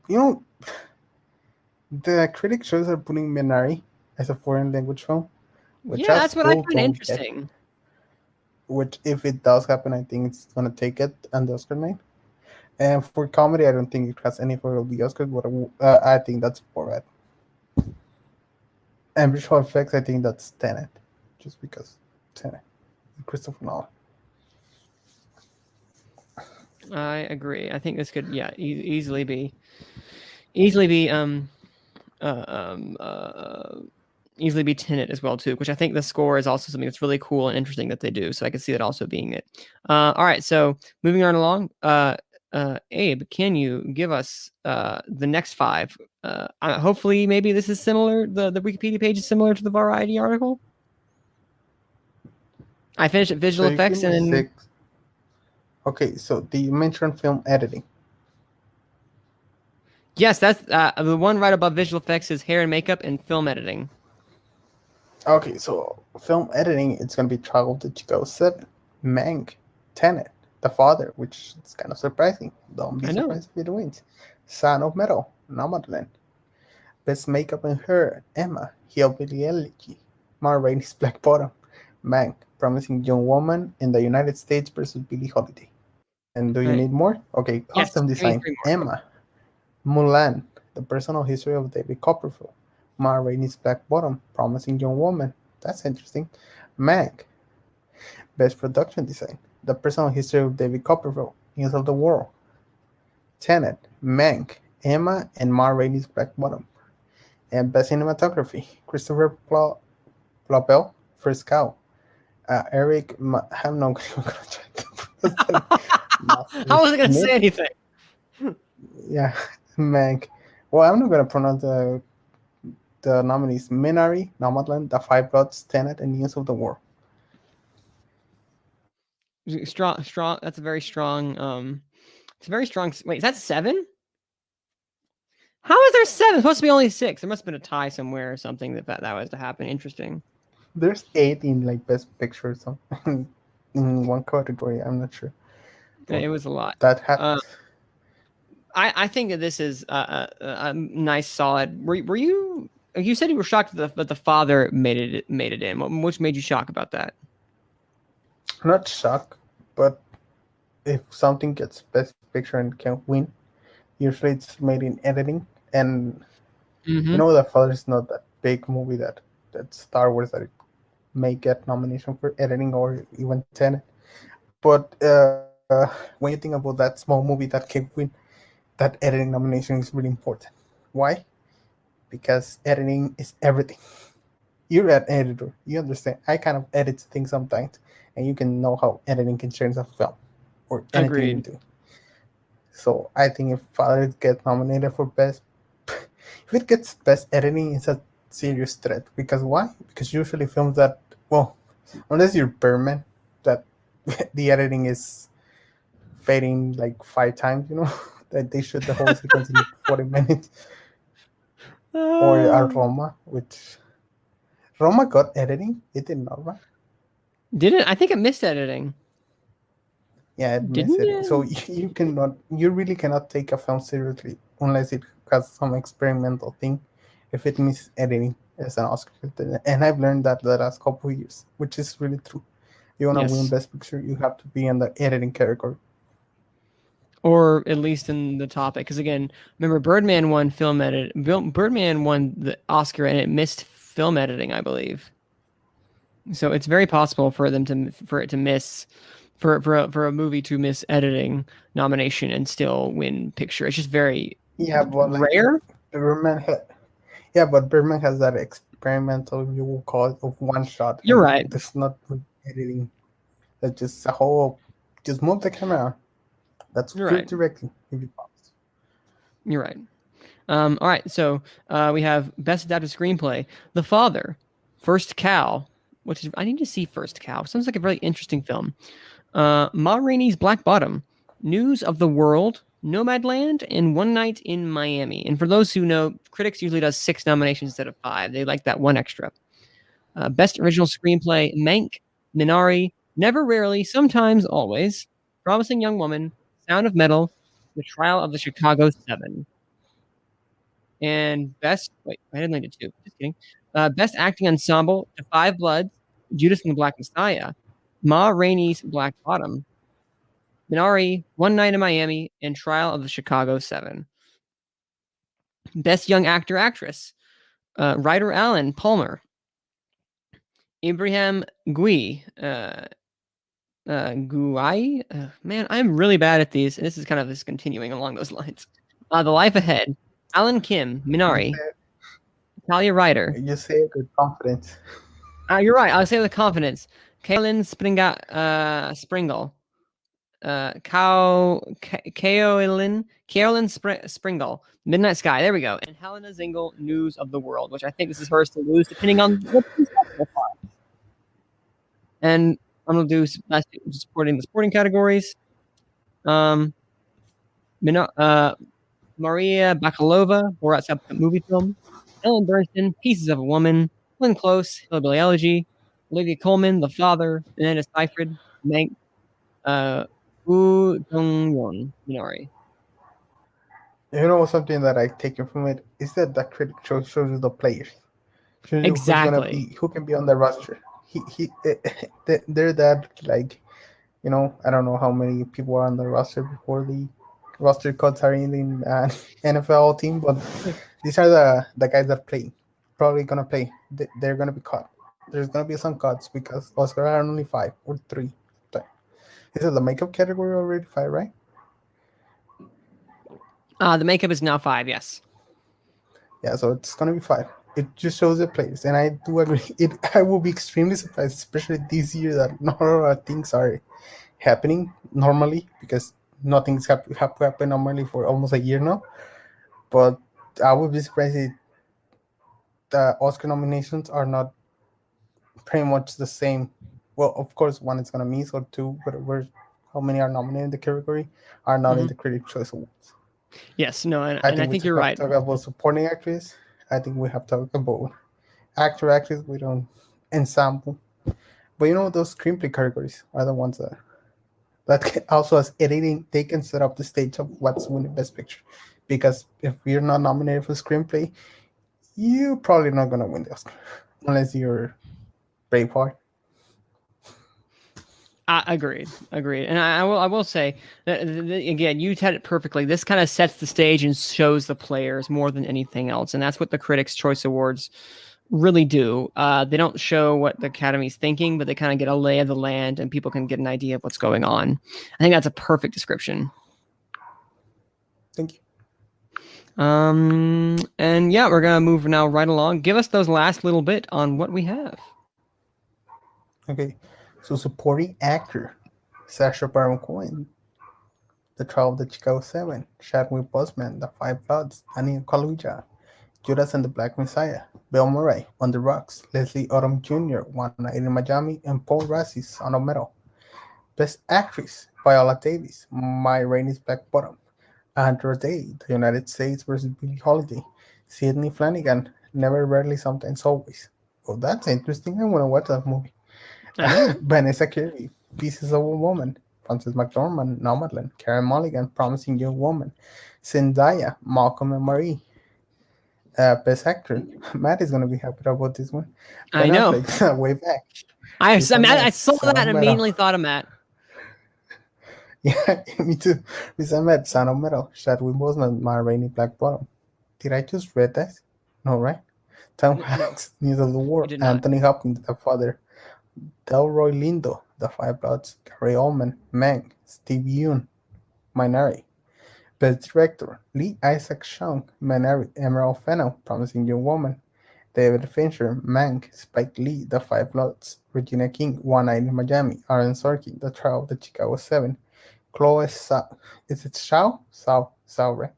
Speaker 4: the critic shows are putting Minari as a foreign language film, which I
Speaker 1: that's what I
Speaker 4: still
Speaker 1: find
Speaker 4: don't
Speaker 1: interesting.
Speaker 4: get. Which, if it does happen, I think it's gonna take it and the Oscar night. And for comedy, I don't think it has any for the Oscars, but I think that's Borat. And visual effects, I think that's Tenet, just because Tenet, Christopher Nolan.
Speaker 1: I agree. I think this could, easily be easily be Tenet as well too, which I think the score is also something that's really cool and interesting that they do. So I can see that also being it. All right, so moving on along. Abe, can you give us the next 5? Hopefully, maybe this is similar. The Wikipedia page is similar to the Variety article. I finished at visual effects
Speaker 4: give me
Speaker 1: and
Speaker 4: 6. Okay, so do you mention film editing?
Speaker 1: Yes, that's the one right above visual effects is hair and makeup and film editing.
Speaker 4: Okay, so film editing, it's going to be Travel to Chicago 7, Mank, Tenet, The Father, which is kind of surprising. Don't be surprised if it wins. Son of Metal, Nomadland. Best Makeup and Hair, Emma, Hillbilly Elegy, Ma Rainey's Black Bottom, Mank, Promising Young Woman, in the United States versus Billie Holiday. And do you need more? Okay, costume design, Emma, Mulan, The Personal History of David Copperfield, Ma Rainey's Black Bottom, Promising Young Woman. That's interesting. Mank, Best Production Design, The Personal History of David Copperfield, News of the World. Tenet, Mank, Emma, and Ma Rainey's Black Bottom. And Best Cinematography, Christopher Plopel, First Cow. Eric, I'm not going to try to pronounce that.
Speaker 1: I wasn't going to say anything.
Speaker 4: Yeah, Mank. Well, I'm not going to pronounce the nominees: Minari, Nomadland, The Five Bloods, Tenet, and News of the World.
Speaker 1: Strong. That's a very strong. It's a very strong. Wait, is that 7? How is there 7? It's supposed to be only 6. There must have been a tie somewhere or something that was to happen. Interesting.
Speaker 4: There's 8 in like Best Picture or something in one category. I'm not sure.
Speaker 1: It was a lot.
Speaker 4: That happened.
Speaker 1: I think that this is a nice, solid. Were you? You said you were shocked that the Father made it in. Which made you shocked about that?
Speaker 4: Not shocked, but if something gets Best Picture and can win, usually it's made in editing. And The Father is not that big movie that Star Wars that it may get nomination for editing or even Tenet. But when you think about that small movie that can win, that editing nomination is really important. Why? Because editing is everything. You're an editor. You understand. I kind of edit things sometimes, and you can know how editing can change a film or anything you do. So I think if Father gets nominated for if it gets Best Editing, it's a serious threat. Because why? Because usually films that, unless you're Berman, that the editing is fading like 5 times, that they shoot the whole sequence in 40 minutes. Or Roma, which Roma got editing. It did not, right?
Speaker 1: Did it? I think it missed editing.
Speaker 4: Yeah, it missed editing. So you really cannot take a film seriously unless it has some experimental thing. If it misses editing as an Oscar, and I've learned that the last couple of years, which is really true. You want to win Best Picture, you have to be in the editing category.
Speaker 1: or at least in the topic. Because again, remember, Birdman won film edit. Birdman won the Oscar, and it missed film editing, I believe. So it's very possible for it to miss, for a movie to miss editing nomination and still win picture. It's just very
Speaker 4: but
Speaker 1: rare.
Speaker 4: Birdman has that experimental, you will call it, of one shot.
Speaker 1: You're right.
Speaker 4: There's not editing. That's just a whole. Just move the camera. That's
Speaker 1: You're
Speaker 4: pure
Speaker 1: right.
Speaker 4: directing.
Speaker 1: You're right. All right. So we have Best Adapted Screenplay: The Father, First Cow, which is, I need to see First Cow. Sounds like a really interesting film. Ma Rainey's Black Bottom, News of the World, Nomadland, and One Night in Miami. And for those who know, Critics usually does 6 nominations instead of 5. They like that one extra. Best Original Screenplay: Mank, Minari, Never, Rarely, Sometimes, Always, Promising Young Woman, Sound of Metal, The Trial of the Chicago 7. And I didn't like it too. Just kidding. Best Acting Ensemble: The Five Bloods, Judas and the Black Messiah, Ma Rainey's Black Bottom, Minari, One Night in Miami, and Trial of the Chicago 7. Best Young Actor Actress: Ryder Allen Palmer, Ibrahim Gui, Guai. Man, I'm really bad at these. This is kind of just continuing along those lines. The Life Ahead, Alan Kim, Minari, Talia Ryder.
Speaker 4: You say it with confidence.
Speaker 1: You're right. I'll say it with confidence. Kaolin Springle. Kaolin Springle. Midnight Sky. There we go. And Helena Zingle, News of the World, which I think this is hers to lose, depending on what she's so far. And I'm gonna do supporting the sporting categories. Maria Bakalova, Borat's upcoming movie film. Ellen Burstyn, Pieces of a Woman. Glenn Close, Hillbilly Elegy. Olivia Colman, The Father. Amanda Seyfried, Mank. Woo Dong-yeon, Minari.
Speaker 4: You know, something that I taken from it is that the critic shows you the players. Shows you
Speaker 1: Exactly.
Speaker 4: who can be on the roster. They're that, like, you know, I don't know how many people are on the roster before the roster cuts are in the NFL team, but these are the guys that play. Probably gonna play. They're gonna be cut. There's gonna be some cuts because Oscar are only 5 or 3. Is it the makeup category already 5, right?
Speaker 1: The makeup is now 5, yes.
Speaker 4: Yeah, so it's gonna be 5. It just shows the players, and I do agree. I will be extremely surprised, especially this year, that not a lot of things are happening normally, because nothing's happened normally for almost a year now. But I would be surprised if the Oscar nominations are not pretty much the same. Well, of course, one is gonna miss, or 2, whatever. How many are nominated in the category are not in the Critics' Choice Awards.
Speaker 1: Yes, no, and I think you're right.
Speaker 4: Talk about supporting actress. I think we have to talk about actress. We don't ensemble, but you know, those screenplay categories are the ones that can, also as editing, they can set up the stage of what's winning Best Picture. Because if you're not nominated for screenplay, you're probably not gonna win the Oscar unless you're Braveheart.
Speaker 1: Agreed. And I will say that, again, you said it perfectly. This kind of sets the stage and shows the players more than anything else, and that's what the Critics' Choice Awards really do. They don't show what the Academy's thinking, but they kind of get a lay of the land, and people can get an idea of what's going on. I think that's a perfect description.
Speaker 4: Thank you.
Speaker 1: And yeah, we're gonna move now right along. Give us those last little bit on what we have.
Speaker 4: Okay. So, supporting actor: Sacha Baron Cohen, The Trial of the Chicago 7, Chadwick Boseman, The Five Bloods, Daniel Kaluuya, Judas and the Black Messiah, Bill Murray, On the Rocks, Leslie Odom Jr., One Night in Miami, and Paul Raci's Son of Metal. Best Actress: Viola Davis, My Rainey's Black Bottom, Andra Day, The United States vs. Billie Holiday, Sidney Flanagan, Never, Rarely, Sometimes, Always. Oh, that's interesting. I want to watch that movie. Vanessa Kirby, Pieces of a Woman, Frances McDormand, Nomadland, Karen Mulligan, Promising Young Woman, Zendaya, Malcolm and Marie. Best Actor: Matt is gonna be happy about this one.
Speaker 1: I know.
Speaker 4: Affleck, Way Back.
Speaker 1: I saw that and immediately thought of Matt.
Speaker 4: Yeah, me too. Because I met Sound of Metal, Chadwick Boseman, Ma Rainey, Black Bottom. Did I just read that? No, right? Tom
Speaker 1: No,
Speaker 4: Hanks, News of the
Speaker 1: you
Speaker 4: World,
Speaker 1: did not.
Speaker 4: Anthony Hopkins, the father, Delroy Lindo, The Five Bloods, Gary Oldman, Mank, Steve Yeun, Minari. Best Director, Lee Isaac Chung, Minari, Emerald Fennell, Promising Young Woman, David Fincher, Mank, Spike Lee, The Five Bloods, Regina King, One Night in Miami, Aaron Sorkin, The Trial of the Chicago Seven, Chloe Zhao, is it Zhao? Zhao, right?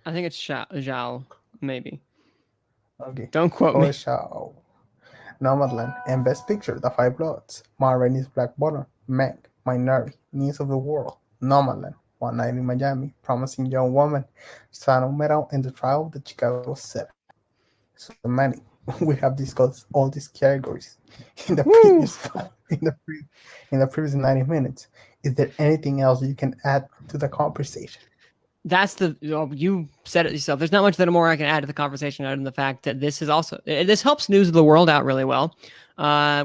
Speaker 1: I think it's Zhao, maybe.
Speaker 4: Okay.
Speaker 1: Don't quote
Speaker 4: Chloe
Speaker 1: me.
Speaker 4: Zhao, Nomadland, and Best Picture, The Five Bloods, Ma Rainey's Black Bottom, Meg, Minority, News of the World, Nomadland, One Night in Miami, Promising Young Woman, Sound of Metal, and The Trial of the Chicago Seven. So many. We have discussed all these categories in the
Speaker 1: Woo!
Speaker 4: in the previous 90 minutes. Is there anything else you can add to the conversation?
Speaker 1: That's you said it yourself. There's not much that more I can add to the conversation other than the fact that this is also this helps News of the World out really well,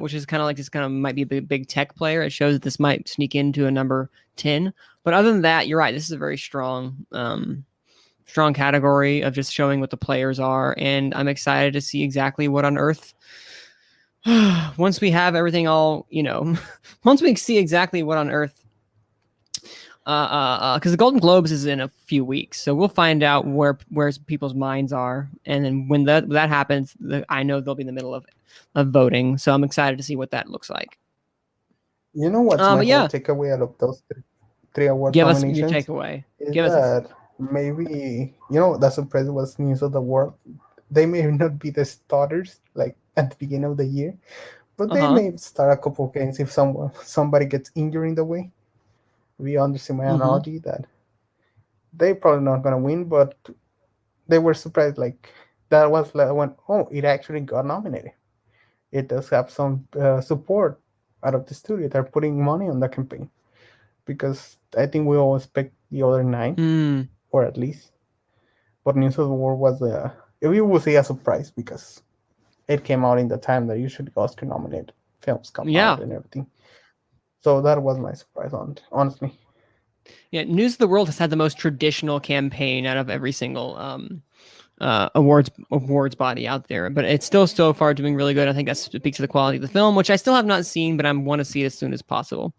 Speaker 1: which is kind of like this kind of might be a big tech player. It shows that this might sneak into a number 10. But other than that, you're right. This is a very strong category of just showing what the players are, and I'm excited to see exactly what on earth. Once we have everything all, once we see exactly what on earth. Because the Golden Globes is in a few weeks, so we'll find out where people's minds are, and then when that happens, I know they'll be in the middle of voting. So I'm excited to see what that looks like.
Speaker 4: You know what's my whole takeaway out of those three award nominations?
Speaker 1: Give us your takeaway.
Speaker 4: Give us maybe the surprise was News of the World. They may not be the starters like at the beginning of the year, but they may start a couple of games if somebody gets injured in the way. We understand my analogy that they probably not gonna win, but they were surprised. Like that was like when it actually got nominated. It does have some support out of the studio. They're putting money on the campaign because I think we all expect the other 9 or at least. But News of the World was we will say a surprise because it came out in the time that usually Oscar nominated films come out and everything. So that was my surprise, honestly.
Speaker 1: Yeah, News of the World has had the most traditional campaign out of every single awards body out there, but it's still so far doing really good. I think that speaks to the quality of the film, which I still have not seen, but I want to see it as soon as possible.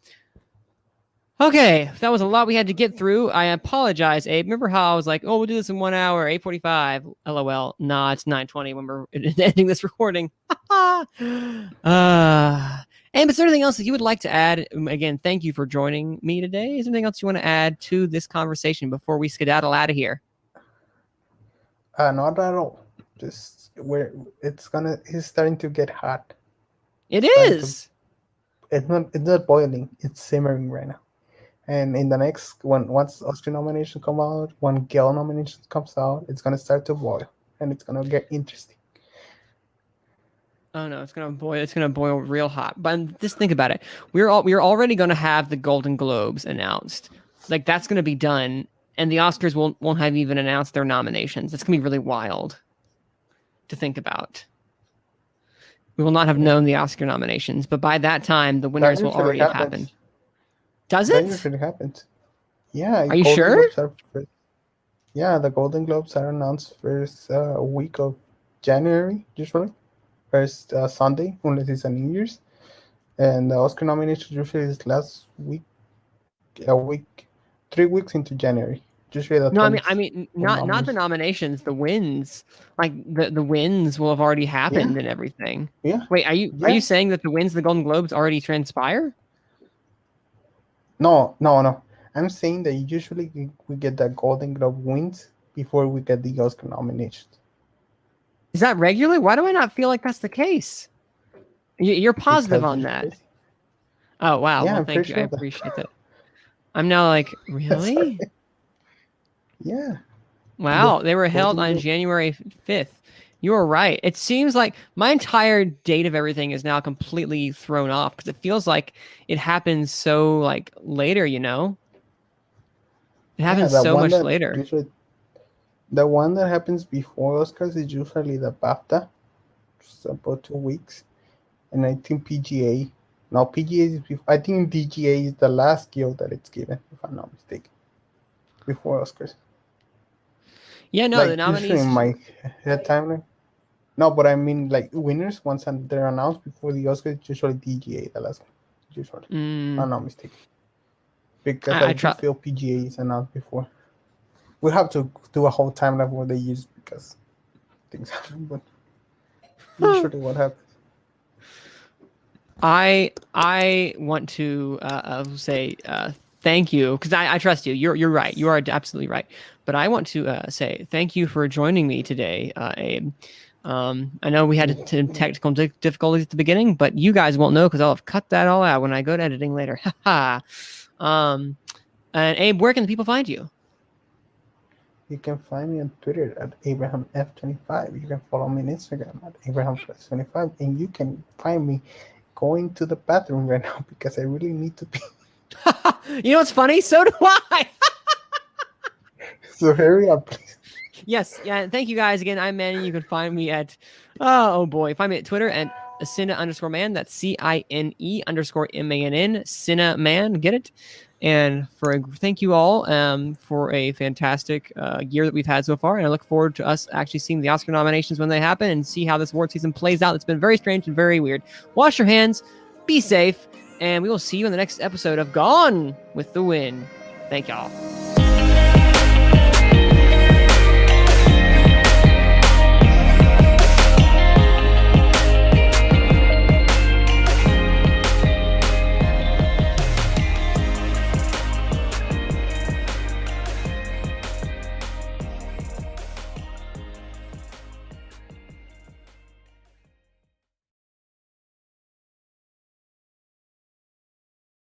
Speaker 1: Okay, that was a lot we had to get through. I apologize, Abe. Remember how I was like, we'll do this in 1 hour, 8:45. LOL. Nah, it's 9:20 when we're ending this recording. And is there anything else that you would like to add? Again, thank you for joining me today. Is there anything else you want to add to this conversation before we skedaddle out of here?
Speaker 4: Not at all. Just it's starting to get hot.
Speaker 1: It is.
Speaker 4: It's not boiling. It's simmering right now. And in the next once Oscar nomination come out, when Gale nomination comes out, it's gonna start to boil, and it's gonna get interesting.
Speaker 1: Oh no, it's gonna boil. It's gonna boil real hot. But just think about it. We're already gonna have the Golden Globes announced. Like that's gonna be done, and the Oscars won't have even announced their nominations. It's gonna be really wild to think about. We will not have known the Oscar nominations, but by that time, the winners will already have happened. Does it?
Speaker 4: That usually happens. Yeah.
Speaker 1: Are you sure?
Speaker 4: The Golden Globes are announced first week of January usually. First Sunday, unless it's a New Year's, and the Oscar nomination usually is last week, 3 weeks into January. Usually
Speaker 1: no, I mean, not the nominations, the wins. Like the wins will have already happened and everything.
Speaker 4: Yeah.
Speaker 1: Wait, are you saying that the wins of the Golden Globes already transpire?
Speaker 4: No. I'm saying that usually we get the Golden Globe wins before we get the Oscar nominations.
Speaker 1: Is that regular? Why do I not feel like that's the case? You're positive on that. Oh, wow.
Speaker 4: Yeah,
Speaker 1: well, thank you. I appreciate that. I'm now like, really?
Speaker 4: Yeah.
Speaker 1: Wow. They were held on January 5th. You were right. It seems like my entire date of everything is now completely thrown off because it feels like it happens so like later, It happens so much later.
Speaker 4: The one that happens before Oscars is usually the BAFTA, just about 2 weeks. And I think PGA is before. I think DGA is the last guild that it's given, if I'm not mistaken, before Oscars.
Speaker 1: Yeah, no,
Speaker 4: Like
Speaker 1: the
Speaker 4: usually
Speaker 1: nominees.
Speaker 4: in my head timeline. No, but I mean like winners once they're announced before the Oscars. Usually DGA, the last one. Usually, I'm not mistaken, because I
Speaker 1: I
Speaker 4: do
Speaker 1: try.
Speaker 4: feel PGA is announced before. We have to do a whole timeline where they use because things happen, but usually what happens.
Speaker 1: I want to say thank you because I trust you. You're right. You are absolutely right. But I want to say thank you for joining me today, Abe. I know we had technical difficulties at the beginning, but you guys won't know because I'll have cut that all out when I go to editing later. And Abe, where can people find you?
Speaker 4: You can find me on Twitter at AbrahamF25. You can follow me on Instagram at AbrahamF25. And you can find me going to the bathroom right now because I really need to pee.
Speaker 1: You know what's funny? So do I.
Speaker 4: So hurry up, please.
Speaker 1: Yes, yeah. Thank you guys again. I'm Manny. You can find me at oh boy, find me at Twitter at Cine_man. That's CINE_MANN. Cineman. Get it? And thank you all for a fantastic year that we've had so far. And I look forward to us actually seeing the Oscar nominations when they happen and see how this award season plays out. It's been very strange and very weird. Wash your hands, be safe, and we will see you in the next episode of Gone with the Wind. Thank y'all.